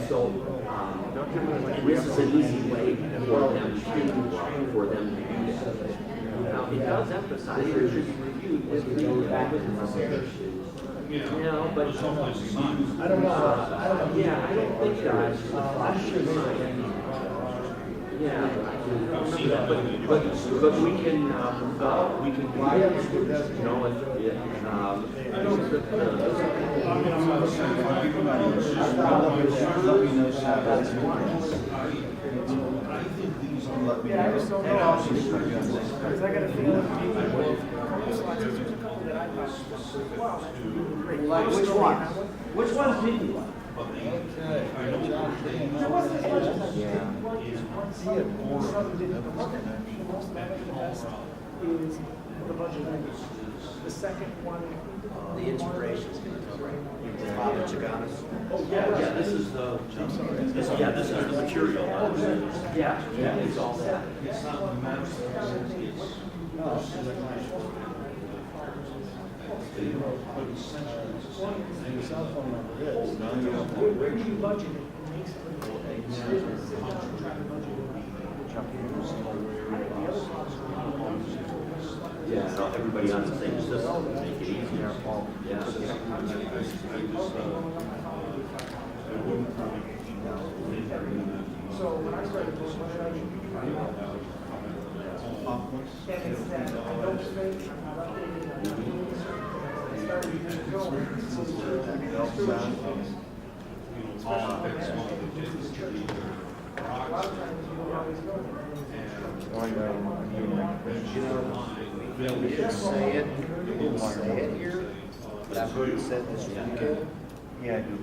So this is an easy way for them to do that. Now, it does emphasize that it should be reviewed with the yeah, but I don't know. Yeah, I don't think that. I'm sure yeah, but we can you know, Yeah, I just don't know. Because I got a feeling like which one? Which ones did you like? there wasn't as much as I think. Is the budget language. The second one. The inspiration is going to come right. Father Chaganis. oh yeah, this is the this is the material. Yeah, it's all that. Where do you budget it? Yeah, so everybody on the same system, make it easier. Yeah. So when I started this, what did I do? And it's that I don't think I'm not updating. I started years ago. A lot of times you don't always go there. We didn't say it here, but I've heard it said this weekend. Yeah, I do.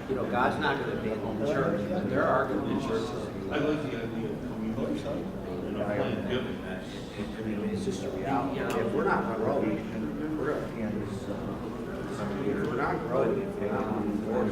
You know, God's not going to abandon the church, but there are going to be churches. It's just a reality. If we're not growing, we're not growing. If we're not on board,